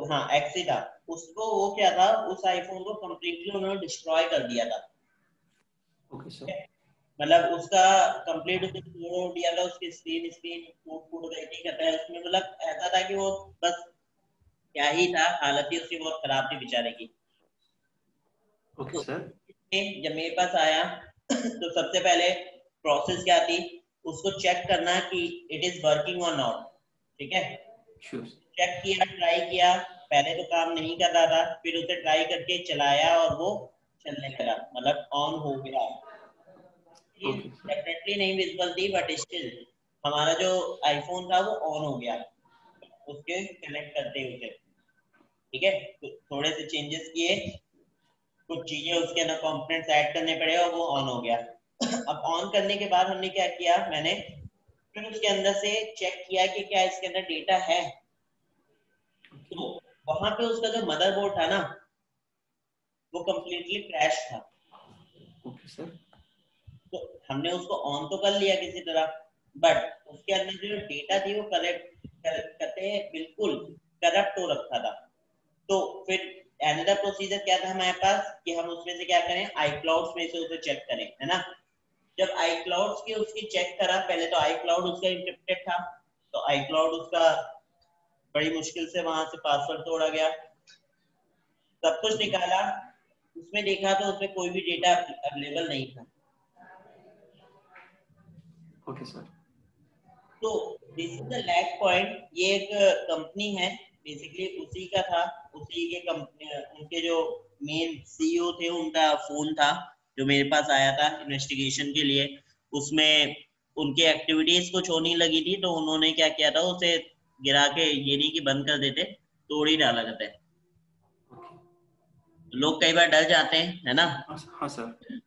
हाँ एक्स ही था। उसको वो क्या था, उस आईफोन को कम्प्लीटली उन्होंने डिस्ट्रॉय कर दिया था। Okay sir. मतलब उसका कंप्लीट उसने तोड़ दिया था, उसकी स्क्रीन स्क्रीन फूट फूट गई थी, कहता है उसमें, मतलब ऐसा था कि वो बस क्या ही था, हालत ही उसकी बहुत खराब थी बेचारे की। ओके तो सर। जब मेरे पास आया तो सबसे पहले प्रोसेस क्या थी, उसको चेक करना कि इट इज वर्किंग और नॉट, ठीक है। श्योर। चेक किया, ट्राई किया, पहले तो काम नहीं कर रहा था, फिर उसे ट्राई करके चलाया और वो चलने लगा, मतलब ऑन हो गया। Okay sir. डेफिनेटली नहीं विजिबल थी बट स्टिल हमारा जो आईफोन था वो ऑन हो गया उसके कनेक्ट करते ही उसे, ठीक है। तो थोड़े से चेंजेस किए, कुछ चीजें उसके अंदर कंपोनेंट्स ऐड करने पड़े और वो ऑन हो गया। अब ऑन करने के बाद हमने क्या किया, मैंने फिर उसके अंदर से चेक किया कि क्या इसके अंदर डेटा है। तो वहां पे उसका जो मदरबोर्ड था ना वो कम्प्लीटली क्रैश था। Okay sir. तो हमने उसको ऑन तो कर लिया किसी तरह, बट उसके अंदर जो डेटा थी वो करेक्ट करते बिल्कुल करप्ट हो रखा था। तो फिर अनदर प्रोसीजर क्या था हमारे पास कि हम उसमें से क्या करें, आई क्लाउड्स में से उसे चेक करें, है ना। जब आई क्लाउड्स की उसकी चेक करा, पहले तो आई क्लाउड उसका इंक्रिप्टेड था, तो आई क्लाउड उसका बड़ी मुश्किल से वहां से पासवर्ड तोड़ा गया, सब कुछ निकाला, उसमें देखा तो उसमें कोई भी डेटा अवेलेबल नहीं था। Okay sir. तो this is the lag point, ये एक कंपनी है बेसिकली, उसी का था, उसी के कंपनी, उनके जो मेन सीईओ थे उनका फोन था जो मेरे पास आया था इन्वेस्टिगेशन के लिए। उसमें उनकी एक्टिविटीज कुछ होने लगी थी तो उन्होंने क्या किया था, उसे गिरा के, ये नहीं कि बंद कर देते, तोड़ ही डाला करते हैं। लोग कई बार डर जाते हैं, है ना। हाँ सर।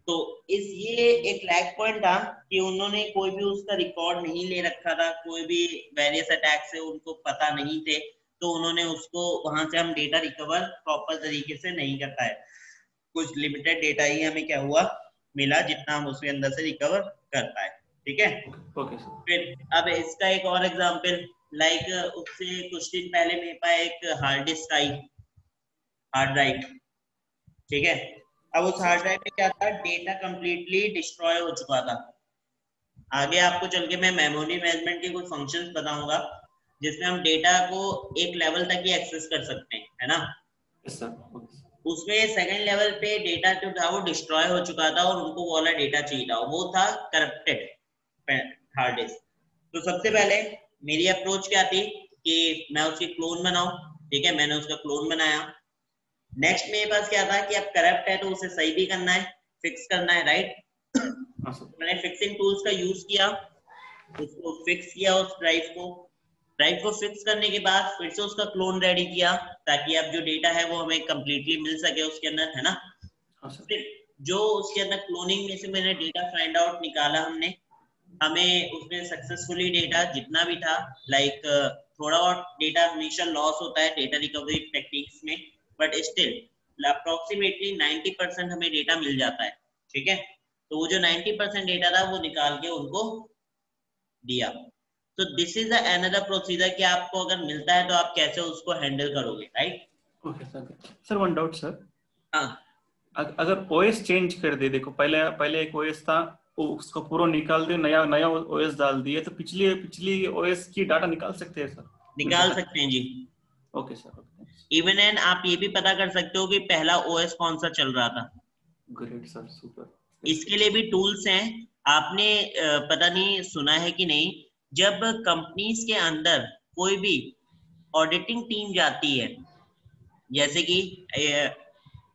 तो ये एक लैग पॉइंट था कि उन्होंने कोई भी उसका रिकॉर्ड नहीं ले रखा था, कोई भी वेरियस अटैक से उनको पता नहीं थे, तो उन्होंने उसको वहां से हम डेटा रिकवर प्रॉपर तरीके से नहीं कर पाए। कुछ लिमिटेड डेटा ही हमें क्या हुआ मिला जितना हम उसके अंदर से रिकवर कर पाए, ठीक है। Okay sir. फिर अब इसका एक और एग्जांपल, लाइक उससे कुछ दिन पहले मेरे पास एक हार्ड डिस्क आई, हार्ड ड्राइव, ठीक है। अब उस हार्ड ड्राइव में क्या था, डेटा कंप्लीटली डिस्ट्रॉय हो चुका था। आगे आपको चल के मैं मेमोरी मैनेजमेंट के कुछ फंक्शंस बताऊंगा जिसमें हम डेटा को एक लेवल तक ही एक्सेस कर सकते हैं, है ना। Yes sir. उसमें सेकंड लेवल पे डेटा जो था वो डिस्ट्रॉय हो चुका था और उनको वो वाला डेटा चाहिए था, वो था करप्टेड हार्ड डिस्क। तो सबसे पहले मेरी अप्रोच क्या थी कि मैं उसकी क्लोन बनाऊं, ठीक है, मैंने उसका क्लोन बनाया। नेक्स्ट मेरे पास क्या था कि अब करप्ट है तो उसे सही भी करना है, फिक्स करना है, राइट। हाँ सर। मैंने फिक्सिंग टूल्स का यूज किया, उसको फिक्स किया उस ड्राइव को। ड्राइव को फिक्स करने के बाद फिर से उसका क्लोन रेडी किया ताकि अब जो डेटा है वो हमें कंप्लीटली मिल सके उसके अंदर, है ना। हाँ सर। फिर जो उसके अंदर क्लोनिंग में से मैंने डेटा फाइंड आउट निकाला हमने, हमें उसमें सक्सेसफुली डेटा जितना भी था, लाइक थोड़ा और डेटा हमेशा लॉस होता है डेटा रिकवरी टेक्निक्स में, बट स्टिल अप्रोक्सीमेटली 90% हमें डेटा मिल जाता है, ठीक है। तो वो जो 90% डेटा था वो निकाल के उनको दिया। तो दिस इज अनदर प्रोसीजर कि आपको अगर मिलता है तो आप कैसे उसको हैंडल करोगे, right. Okay sir. Sir one doubt sir, हाँ अगर ओएस चेंज कर दे, देखो पहले पहले एक ओएस था, उसको पूरा निकाल दे, नया नया ओएस डाल दिए, तो पिछली पिछली ओएस की डाटा निकाल सकते हैं सर? निकाल सकते हैं जी। Okay sir. इवन एंड आप ये भी पता कर सकते हो कि पहला ओएस कौन सा चल रहा था। Great sir, super. इसके लिए भी टूल्स हैं। आपने पता नहीं सुना है कि नहीं, जब कंपनीज के अंदर कोई भी ऑडिटिंग टीम जाती है, जैसे कि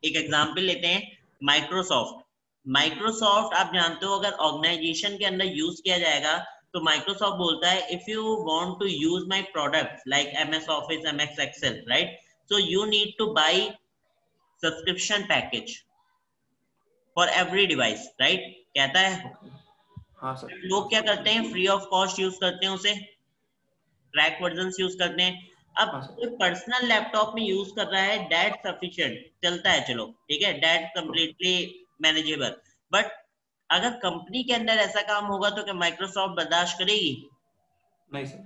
एक एग्जांपल लेते हैं, माइक्रोसॉफ्ट। माइक्रोसॉफ्ट आप जानते हो अगर ऑर्गेनाइजेशन के अंदर यूज किया जाएगा तो माइक्रोसॉफ्ट बोलता है if you want to use my product like MS Office, MS Excel, right, so you need to buy subscription package for every device, right, कहता है। हाँ सर। लोग क्या करते हैं, फ्री ऑफ कॉस्ट यूज करते हैं उसे, क्रैक वर्जन यूज करते हैं। अब हाँ सर। कोई पर्सनल लैपटॉप में यूज कर रहा है, दैट सफिशिएंट, चलता है, चलो ठीक है, दैट कंप्लीटली मैनेजेबल। बट अगर कंपनी के अंदर ऐसा काम होगा तो क्या माइक्रोसॉफ्ट बर्दाश्त करेगी? नहीं सर।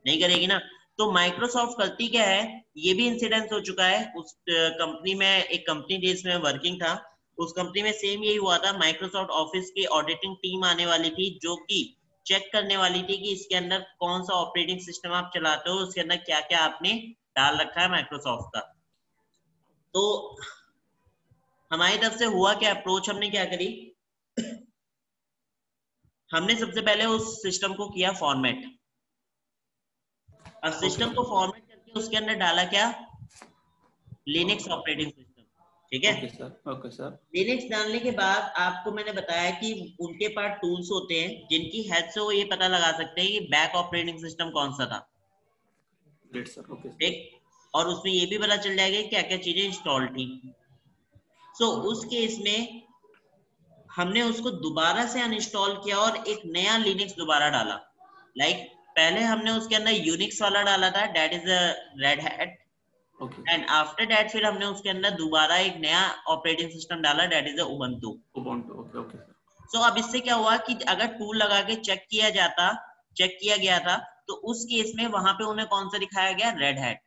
नहीं करेगी ना। तो माइक्रोसॉफ्ट करती क्या है, ये भी इंसिडेंस हो चुका है उस कंपनी में, एक कंपनी जिसमें वर्किंग था, उस कंपनी में सेम यही हुआ था। माइक्रोसॉफ्ट ऑफिस की ऑडिटिंग टीम आने वाली थी जो कि चेक करने वाली थी कि इसके अंदर कौन सा ऑपरेटिंग सिस्टम आप चलाते हो, उसके अंदर क्या क्या आपने डाल रखा है माइक्रोसॉफ्ट का। तो हमारी तरफ से हुआ क्या, अप्रोच हमने क्या करी, हमने सबसे पहले उस सिस्टम को किया फॉर्मेट। अब सिस्टम को फॉर्मेट करके उसके अंदर डाला क्या, लिनक्स ऑपरेटिंग सिस्टम, ठीक है। Okay sir. Okay sir. Linux डालने के बाद आपको मैंने बताया कि उनके पास टूल्स होते हैं जिनकी हेल्प से वो ये पता लगा सकते हैं कि बैक ऑपरेटिंग सिस्टम कौन सा था, ग्रेट सर। Okay sir. ठीक, और उसमें ये भी पता चल जाएगा क्या क्या चीजें इंस्टॉल थी। सो उस केस में हमने उसको दोबारा से अनइंस्टॉल किया और एक नया लिनक्स दोबारा डाला। लाइक पहले हमने उसके अंदर यूनिक्स वाला डाला था, that is Red Hat, and after that फिर हमने उसके अंदर दोबारा एक नया ऑपरेटिंग सिस्टम डाला, that is Ubuntu. Okay okay sir. So अब इससे क्या हुआ कि अगर टूल लगा के चेक किया गया था, तो उस केस में वहां पे उन्हें कौन सा दिखाया गया, रेड हैट।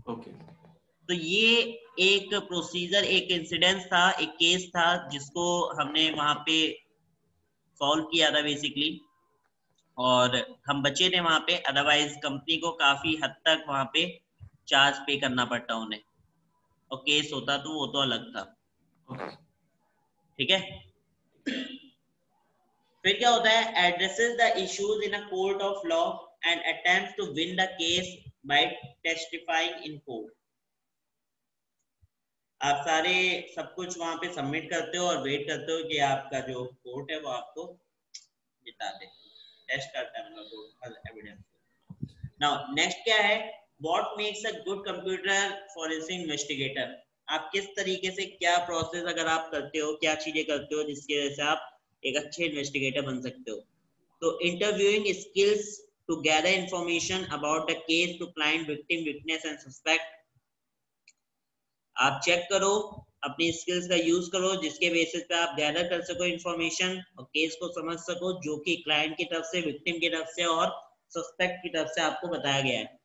ओके। तो ये एक प्रोसीजर, एक इंसिडेंस था, एक केस था जिसको हमने वहां पे सॉल्व किया था बेसिकली, और हम बचे थे वहां पे। अदरवाइज कंपनी को काफी हद तक वहां पे चार्ज पे करना पड़ता उन्हें, और केस होता तो वो तो अलग था, ठीक है। फिर क्या होता है, addresses the issues in a court of law and attempts to win the case by testifying in court. आप सारे सब कुछ वहां पे सबमिट करते हो और वेट करते हो कि आपका जो कोर्ट है वो आपको जिता दे, टेस्ट करता है मतलब कोर्ट एविडेंस। नाउ नेक्स्ट क्या है, what makes a good computer forensic investigator. आप किस तरीके से, क्या प्रोसेस अगर आप करते हो, क्या चीजें करते हो जिसकी वजह से आप एक अच्छे इन्वेस्टिगेटर बन सकते हो। तो interviewing skills to gather information about the case to client, victim, witness and suspect. आप चेक करो, अपनी स्किल्स का यूज करो जिसके बेसिस पे आप गैदर कर सको इंफॉर्मेशन और केस को समझ सको जो कि क्लाइंट की तरफ से, विक्टिम की तरफ से और सस्पेक्ट की तरफ से आपको बताया गया है।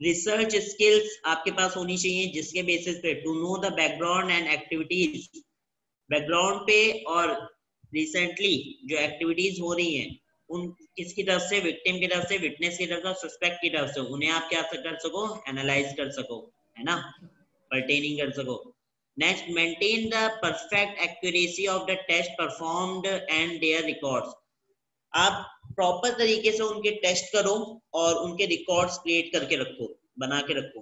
रिसर्च स्किल्स आपके पास होनी चाहिए जिसके बेसिस पे to know the background and activities, background पे और रिसेंटली जो एक्टिविटीज हो रही हैं उन किसकी तरफ से, विक्टिम की तरफ से, विटनेस की तरफ से, सस्पेक्ट की तरफ से, उन्हें आप क्या कर सको, एनालाइज कर सको, है ना, पर्टेनिंग कर सको। Next, maintain the perfect accuracy of the test performed and their records. आप प्रॉपर तरीके से उनके टेस्ट करो और उनके रिकॉर्ड्स क्रिएट करके रखो, बना के रखो।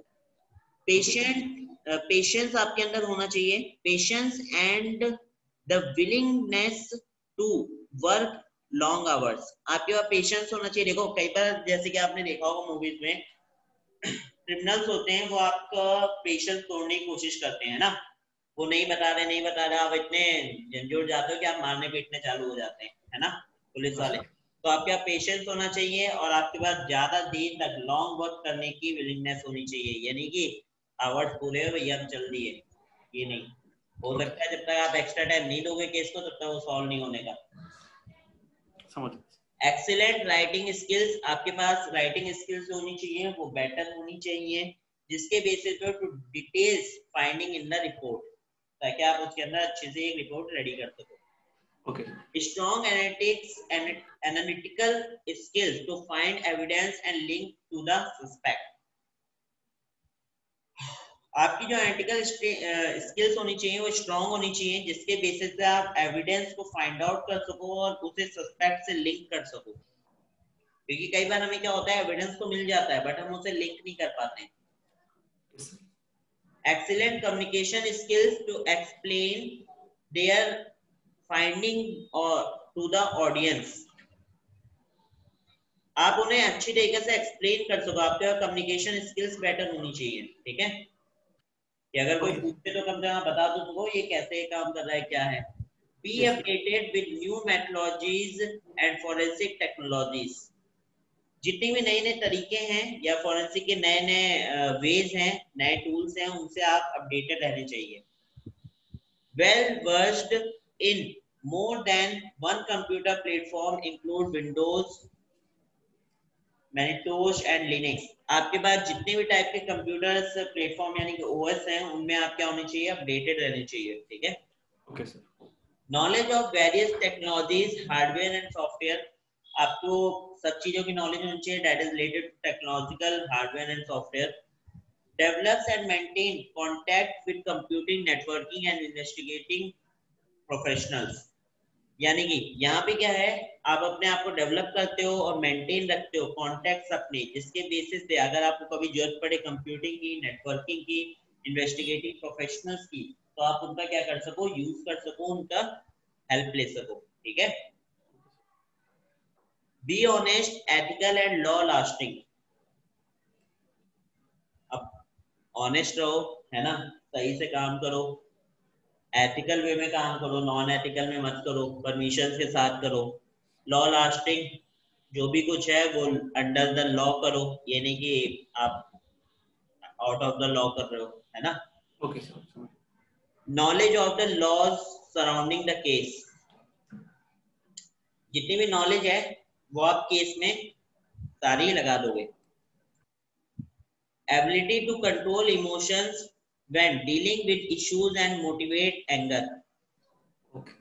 पेशेंस आपके अंदर होना चाहिए, patience and the willingness to work long hours. आपके पास पेशेंस होना चाहिए। देखो कई बार जैसे कि आपने देखा होगा मूवीज में क्रिमिनल्स होते हैं, वो आपका पेशेंस तोड़ने की कोशिश करते हैं ना, वो नहीं बता रहे, आप इतने झंझोड़ जाते हो कि आप मारने पीटने चालू हो जाते हैं, है ना। पुलिस वाले। तो आपके पास पेशेंस होना चाहिए और आपके पास ज्यादा देर तक लॉन्ग वर्क करने की विलिंगनेस होनी चाहिए, यानी कि आवर्स पूरे हो भैया जल्दी है, ये नहीं हो सकता है। जब तक आप एक्स्ट्रा टाइम नहीं दोगे केस को तब तक वो सॉल्व नहीं होने का। समझ। एक्सीलेंट राइटिंग स्किल्स, आपके पास राइटिंग स्किल्स होनी चाहिए, वो बेटर होनी चाहिए, जिसके बेसिस पे to details finding in the report, ताकि आप उसके अंदर अच्छे से एक रिपोर्ट रेडी कर सको। Okay. Strong analytics and analytical skills to find evidence and link to the suspect. आपकी जो एनालिटिकल स्किल्स होनी चाहिए वो स्ट्रांग होनी चाहिए, जिसके बेसिस पे आप एविडेंस को फाइंड आउट कर सको और उसे सस्पेक्ट से लिंक कर सको। क्योंकि कई बार हमें क्या होता है, एविडेंस तो मिल जाता है बट हम उसे लिंक नहीं कर पाते। Excellent communication skills to explain their finding or to the audience. आप उन्हें अच्छी तरीके से एक्सप्लेन कर सको, आपके कम्युनिकेशन स्किल्स बेटर होनी चाहिए, ठीक है। कि अगर कोई पूछे तो कम से कम बता दो वो ये कैसे काम कर रहा है, क्या है। Be updated with new methodologies and forensic technologies. जितने भी नए नए तरीके हैं या फोरेंसिक के नए नए वेज हैं, नए टूल्स हैं, उनसे आप अपडेटेड रहने चाहिए। Well versed in more than one computer platform include Windows, Macintosh and Linux. आपके पास जितने भी टाइप के कंप्यूटर्स प्लेटफॉर्म यानी कि ओएस हैं उनमें आप क्या होने चाहिए, अपडेटेड रहने चाहिए, ठीक है। Okay sir. Knowledge of various technologies hardware and software, आपको सब चीजों की नॉलेज होनी चाहिए that is related to technological hardware and software. Develops and maintain contact with computing networking and investigating professionals, यानी कि यहाँ पे क्या है, आप अपने आप को डेवलप करते हो और मेंटेन रखते हो कॉन्टेक्ट्स अपने, जिसके बेसिस पे अगर आपको कभी जरूरत पड़े कंप्यूटिंग की, नेटवर्किंग की, इन्वेस्टिगेटिव प्रोफेशनल्स की, तो आप उनका क्या कर सको, यूज कर सको, उनका हेल्प ले सको, ठीक है। Be honest, ethical and law lasting, अब ऑनेस्ट रहो, है ना, सही से काम करो, एथिकल वे में काम करो, नॉन एथिकल में मत करो, परमिशन के साथ करो। लॉ लास्टिंग, जो भी कुछ है वो अंडर द लॉ करो, ये नहीं कि आप आउट ऑफ द लॉ कर रहे हो, है ना। Okay sir. Knowledge of the laws surrounding the case, जितनी भी नॉलेज है वो आप केस में सारी लगा दोगे। Ability to control emotions when dealing with issues and motivate anger. Okay.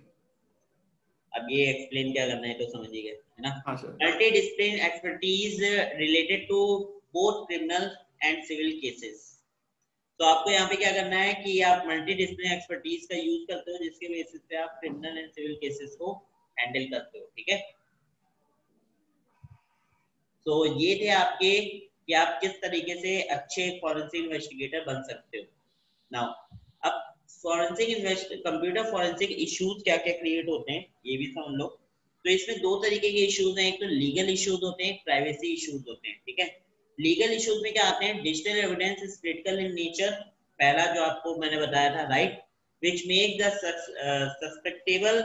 अब ये एक्सप्लेन क्या करना है तो समझिएगा, है ना। हाँ sir. Multi discipline expertise related to both criminal and civil cases, तो आपको यहाँ पे क्या करना है कि आप मल्टी डिसिप्लिन एक्सपर्टीज का यूज करते हो, जिसके बेसिस पे आप क्रिमिनल एंड सिविल केसेस को हैंडल करते हो, ठीक है। तो ये थे आपके कि आप किस तरीके से अच्छे फॉरेंसिक इन्वेस्टिगेटर बन सकते हो। नाउ अब फॉरेंसिक कंप्यूटर फॉरेंसिक इश्यूज क्या क्या क्रिएट होते हैं ये भी समझ लो। तो इसमें दो तरीके के इश्यूज हैं, एक तो लीगल इश्यूज होते हैं, प्राइवेसी इश्यूज होते हैं, ठीक है। लीगल इश्यूज में क्या आते हैं, digital evidence is critical in nature, पहला जो आपको मैंने बताया था, right, which make the susceptible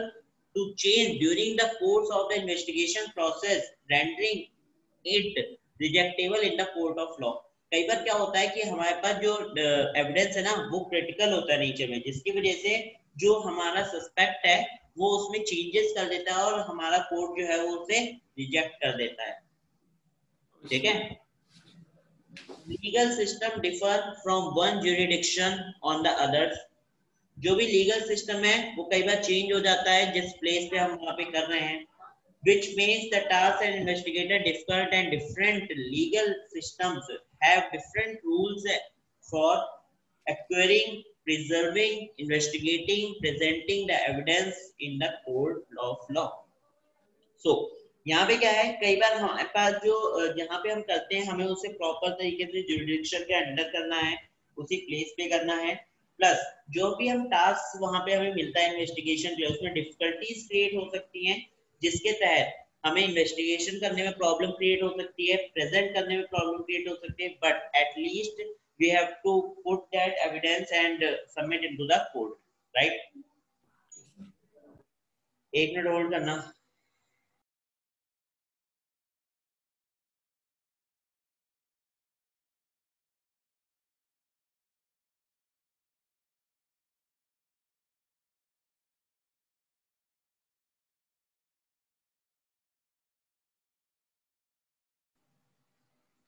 to change during the course of the investigation process rendering it rejectable in the court of law. कई बार क्या होता है कि हमारे पास जो एविडेंस है ना वो क्रिटिकल होता है नेचर में, जिसकी वजह से जो हमारा सस्पेक्ट है वो उसमें चेंजेस कर देता है और हमारा कोर्ट जो है वो उसे रिजेक्ट कर देता है, ठीक है। Legal system differ from one jurisdiction on the others, जो भी लीगल सिस्टम है वो कई बार चेंज हो जाता है जिस प्लेस पे हम वहां पे कर रहे हैं, which makes the task and investigator difficult, and different legal systems have different rules for acquiring, preserving, investigating, presenting the evidence in the court of law. So यहाँ पे क्या है, कई बार हमारे पास जो जहाँ पे हम करते हैं हमें उसे प्रॉपर तरीके से जुरिडिक्शन के अंडर करना है, उसी प्लेस पे करना है, प्लस जो भी हम टास्क वहां पे हमें मिलता है इन्वेस्टिगेशन के, उसमें डिफिकल्टीज क्रिएट हो सकती हैं, जिसके तहत हमें इन्वेस्टिगेशन करने में प्रॉब्लम क्रिएट हो सकती है, प्रेजेंट करने में प्रॉब्लम क्रिएट हो सकती है, but at least we have to put that evidence and submit into the court, right. एक मिनट होल्ड करना।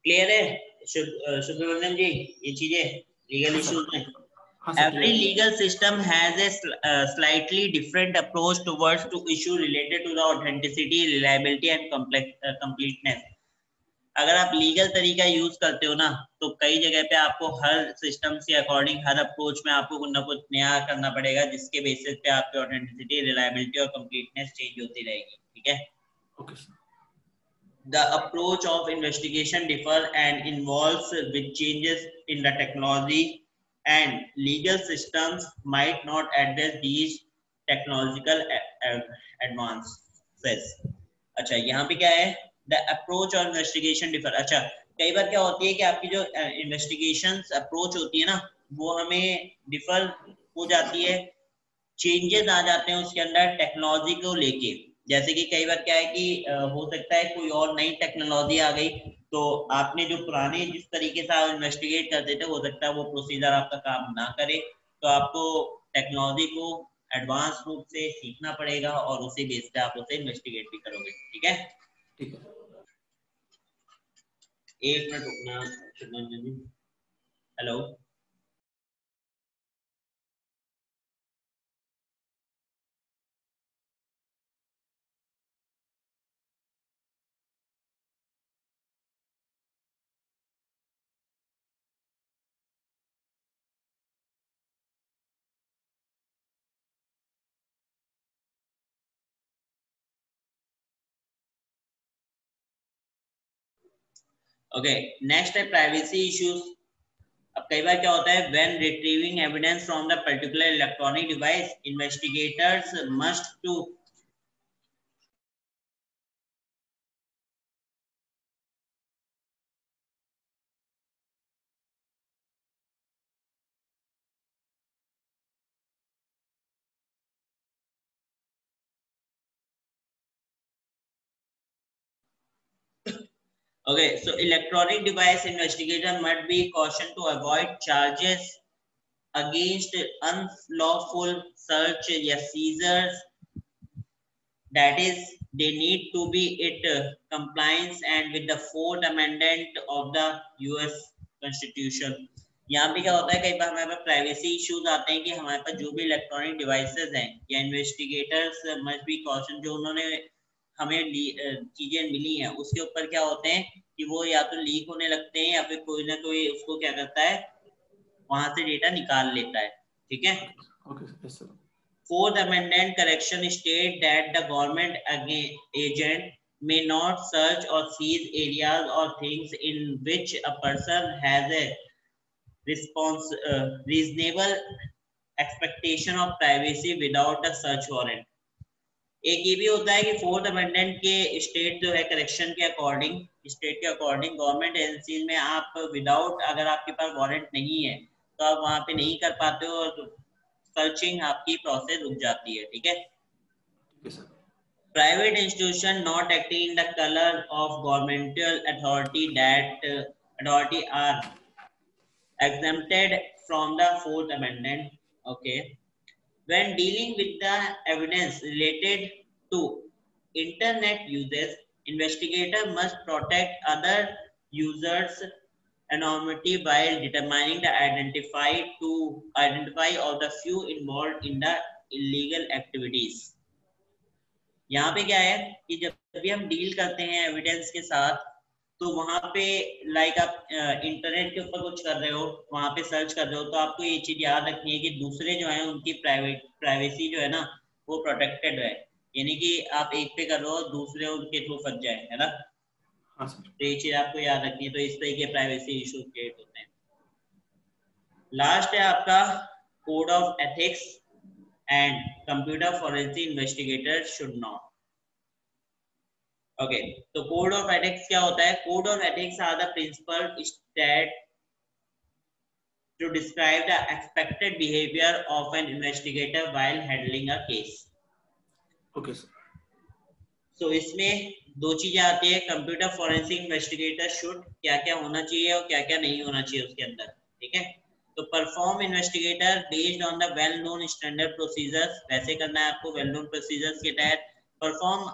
क्लियर है सुब्रमण्यम जी ये चीजें लीगल इश्यूज में? Every legal system has a slightly different approach towards to issue related to the authenticity, reliability and completeness. अगर आप legal तरीका यूज करते हो ना तो कई जगह पे आपको हर सिस्टम से अकॉर्डिंग हर अप्रोच में आपको कुछ ना कुछ नया करना पड़ेगा जिसके बेसिस पे आपकी ऑथेंटिसिटी, रिलायबिलिटी और कंप्लीटनेस चेंज होती रहेगी, ठीक है? Okay sir. The approach of investigation differ and involves with changes in the technology and legal systems might not address these technological advances. अच्छा यहाँ पे क्या है? The approach of investigation differ. अच्छा कई बार क्या होती है कि आपकी जो investigations approach होती है ना वो हमें differ हो जाती है, चेंजेस आ जाते हैं उसके अंदर टेक्नोलॉजी को लेके। जैसे कि कई बार क्या है कि हो सकता है कोई और नई टेक्नोलॉजी आ गई तो आपने जो पुराने जिस तरीके से आप इन्वेस्टिगेट करते थे हो सकता है वो प्रोसीजर आपका काम ना करे, तो आपको टेक्नोलॉजी को एडवांस रूप से सीखना पड़ेगा और उसी बेस पे आप उसे इन्वेस्टिगेट भी करोगे, ठीक है? ठीक है। एक मिनट रुकना। हेलो ओके नेक्स्ट है प्राइवेसी इश्यूज। अब कई बार क्या होता है when retrieving evidence from the particular electronic device investigators must to okay so electronic device investigator must be cautioned to avoid charges against unlawful search या seizures, that is they need to be it compliance and with the fourth amendment of the US Constitution। यहाँ पे क्या होता है कई बार हमारे पास privacy issues आते हैं कि हमारे पास जो भी इलेक्ट्रॉनिक डिवाइसेस हैं या इन्वेस्टिगेटर्स मस्ट बी कॉशन जो उन्होंने हमें चीजें मिली हैं उसके ऊपर क्या होते हैं कि वो या तो लीक होने लगते हैं या फिर कोई ना कोई उसको क्या करता है वहां से डेटा निकाल लेता है, ठीक है? Okay sir. Fourth Amendment correction state that the government agent may not search or seize areas or things in which a person has a reasonable expectation of privacy without a search warrant। एक ये भी होता है कि fourth amendment के state जो है correction के अकॉर्डिंग स्टेट के अकॉर्डिंग गवर्नमेंट एजेंसीज में आप विदाउट अगर आपके पास वारंट नहीं है तो आप वहां पे नहीं कर पाते हो और सर्चिंग आपकी प्रोसेस रुक जाती है, ठीक है? Private institution not acting in the colour of governmental authority that authority are exempted from the fourth amendment, okay? When dealing with the evidence related to internet uses, investigator must protect other users anonymity while determining the identify of the few involved in the illegal activities। यहाँ पे क्या है कि जब भी हम deal करते हैं एविडेंस के साथ तो वहां पे लाइक आप इंटरनेट के ऊपर कुछ कर रहे हो वहां पे सर्च कर रहे हो तो आपको ये चीज याद रखनी है कि दूसरे जो है उनकी प्राइवेसी जो है ना वो प्रोटेक्टेड है, यानी कि आप एक पे कर रहे हो दूसरे उनके थ्रू फंस जाए, है ना? हाँ सर। तो ये चीज आपको याद रखनी है, तो इस तरह के प्राइवेसी इशू क्रिएट होते हैं। लास्ट है आपका code of ethics and computer forensic investigator should not. Okay तो कोड ऑफ एथिक्स क्या होता है? Code of ethics are the principle state to describe the expected behaviour of an investigator while handling a case. Okay sir. So इसमें दो चीजें आती है, computer forensic investigator should क्या क्या होना चाहिए और क्या क्या नहीं होना चाहिए उसके अंदर, ठीक है? तो perform investigator based on the well known standard procedures, वैसे करना है आपको वेल नोन प्रोसीजर्स के तहत। Perform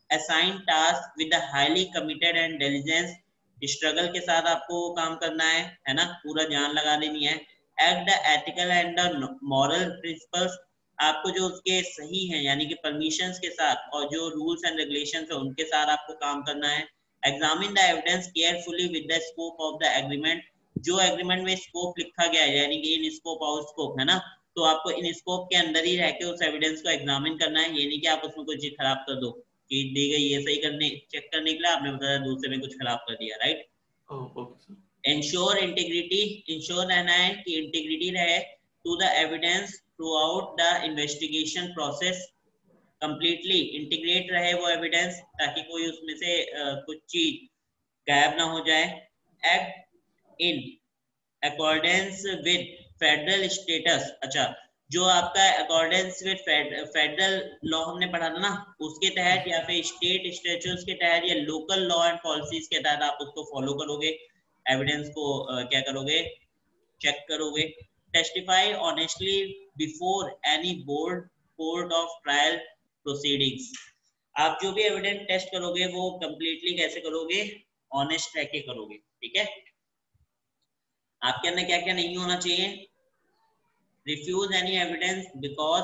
assigned tasks with a highly committed and diligence struggle के साथ आपको काम करना है ना, पूरा जान लगा देनी है। Act the ethical and the moral principles, आपको जो उसके सही हैं यानी कि परमिशंस के साथ और जो रूल्स एंड रेगुलेशंस है उनके साथ आपको काम करना है। Examine the evidence carefully with the scope of the agreement, जो एग्रीमेंट में स्कोप लिखा गया है यानी कि इन स्कोप आउट स्कोप है ना, तो आपको इन स्कोप के अंदर ही रह के उस एविडेंस को एग्जामिन करना है, ये नहीं कि आप उसमें कोई चीज खराब कर दो कि दी गई ये सही करने चेक करने के लिए आपने बताया दूसरे में कुछ खराब कर दिया, right. Okay sir. Ensure integrity, ensure रहना है कि इंटीग्रिटी रहे to the evidence throughout the investigation process, completely integrate रहे वो एविडेंस ताकि कोई उसमें से कुछ चीज गायब ना हो जाए। Act in accordance with federal status, अच्छा जो आपका अकॉर्डेंस विद फेडरल लॉ हमने पढ़ा था ना उसके तहत या फिर स्टेट स्टैट्यूट्स के तहत या लोकल लॉ एंड पॉलिसीज के तहत आप उसको फॉलो करोगे, एविडेंस को क्या करोगे, चेक करोगे। Testify honestly before any board court of trial proceedings, आप जो भी एविडेंस टेस्ट करोगे वो कंप्लीटली कैसे करोगे, ऑनेस्ट रह के करोगे, ठीक है। आपके अंदर क्या क्या नहीं होना चाहिए, refuse any evidence because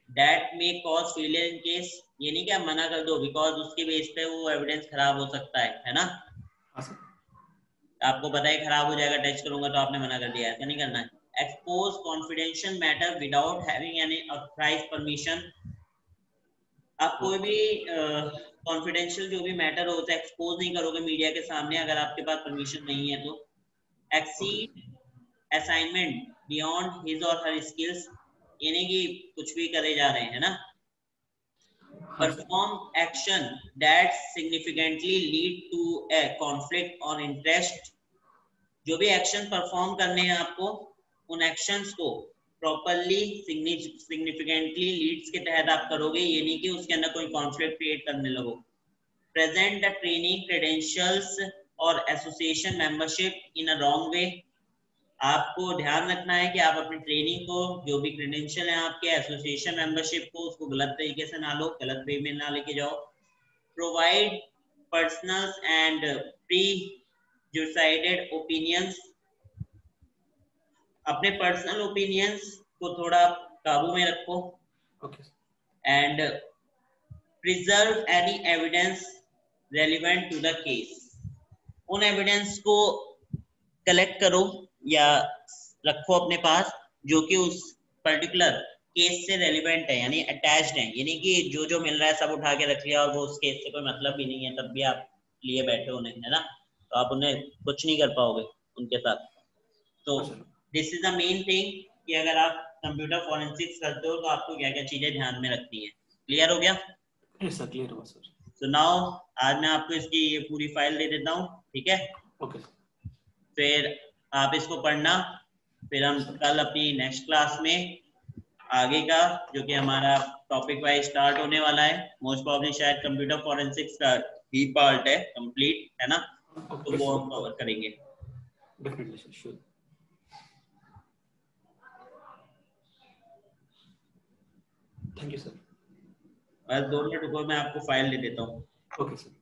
that may cause failure in case, ये नहीं कि आप मना कर दो बिकॉज उसके बेस पे वो एविडेंस खराब हो सकता है ना। आपको पता है खराब हो जाएगा टेस्ट करूंगा तो आपने मना कर दिया, ऐसा नहीं करना है। Expose confidential matter without having any authorised permission, आप कोई भी कॉन्फिडेंशियल जो भी मैटर होता है एक्सपोज नहीं करोगे मीडिया के सामने अगर आपके पास परमिशन नहीं है तो। एक्सीड असाइनमेंट बियॉन्ड हिज और हर स्किल्स, यानी कि कुछ भी करे जा रहे हैं ना। Perform action that significantly lead to a conflict of interest, जो भी एक्शन परफॉर्म करने हैं आपको उन एक्शंस को प्रॉपरली सिग्निफिकेंटली लीड्स के तहत आप करोगे, ये नहीं कि उसके अंदर कोई कॉन्फ्लिक्ट क्रिएट करने लगो। प्रेजेंट द ट्रेनिंग क्रेडेंशियल्स और association membership in a wrong way, आपको ध्यान रखना है कि आप अपनी ट्रेनिंग को जो भी क्रेडेंशियल है आपके एसोसिएशन मेंबरशिप को उसको गलत तरीके से ना लो, गलत वे में ना लेके जाओ। Provide personal and pre decided opinions, अपने पर्सनल ओपिनियंस को थोड़ा काबू में रखो। And preserve any evidence relevant to the case, उन एविडेंस को कलेक्ट करो या रखो अपने पास जो कि उस पर्टिकुलर केस से रेलिवेंट है यानी अटैच्ड है, यानी कि जो जो मिल रहा है सब उठा के रख लिया और वो उस केस से कोई मतलब भी नहीं है तब भी आप लिए बैठे उन्हें, है ना, तो आप उन्हें कुछ नहीं कर पाओगे उनके साथ। तो this is the main thing कि अगर आप कंप्यूटर फॉरेंसिक्स करते हो तो आपको क्या क्या चीजें ध्यान में रखनी है। क्लियर हो गया? यस सर, क्लियर हुआ सर। तो नाउ आज मैं आपको इसकी ये पूरी फाइल दे देता हूँ, ठीक है। ओके। फिर आप इसको पढ़ना, फिर हम कल अपनी नेक्स्ट क्लास में आगे का जो कि हमारा टॉपिक वाइज स्टार्ट होने वाला है, मोस्ट प्रॉब्ली शायद कंप्यूटर फॉरेंसिक्स का ही पार्ट है कंप्लीट, है ना, तो वो हम कवर करेंगे। Definitely sir, sure. Thank you sir. बस 2 मिनट रुको, मैं आपको फाइल दे देता हूँ। Okay sir.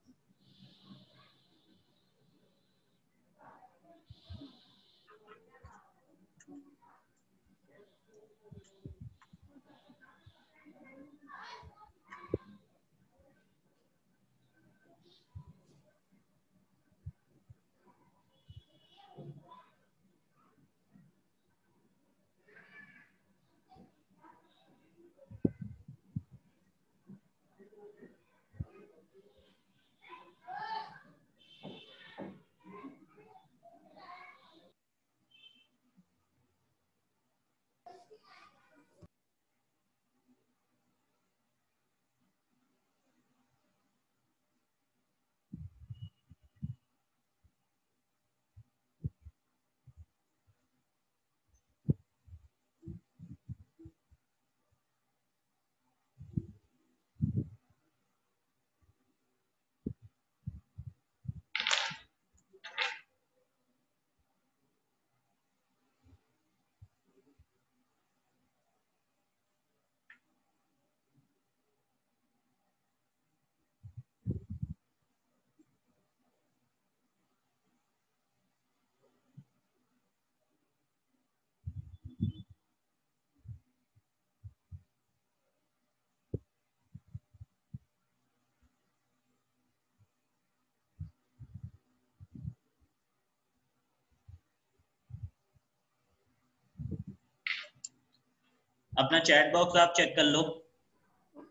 अपना चैट बॉक्स आप चेक कर लो।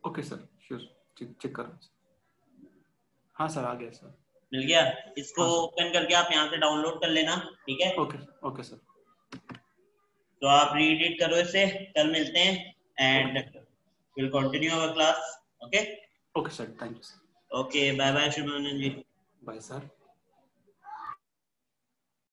ओके सर, श्योर, चेक करो। हाँ सर, आ गया सर। मिल गया? इसको हाँ सर। ओपन करके आप यहाँ से डाउनलोड कर लेना, ठीक है? Okay okay sir. तो आप रीड इट करो इसे, कल मिलते हैं and okay will continue our class. Okay okay sir, thank you sir. Okay, bye bye Shubman ji. Bye sir.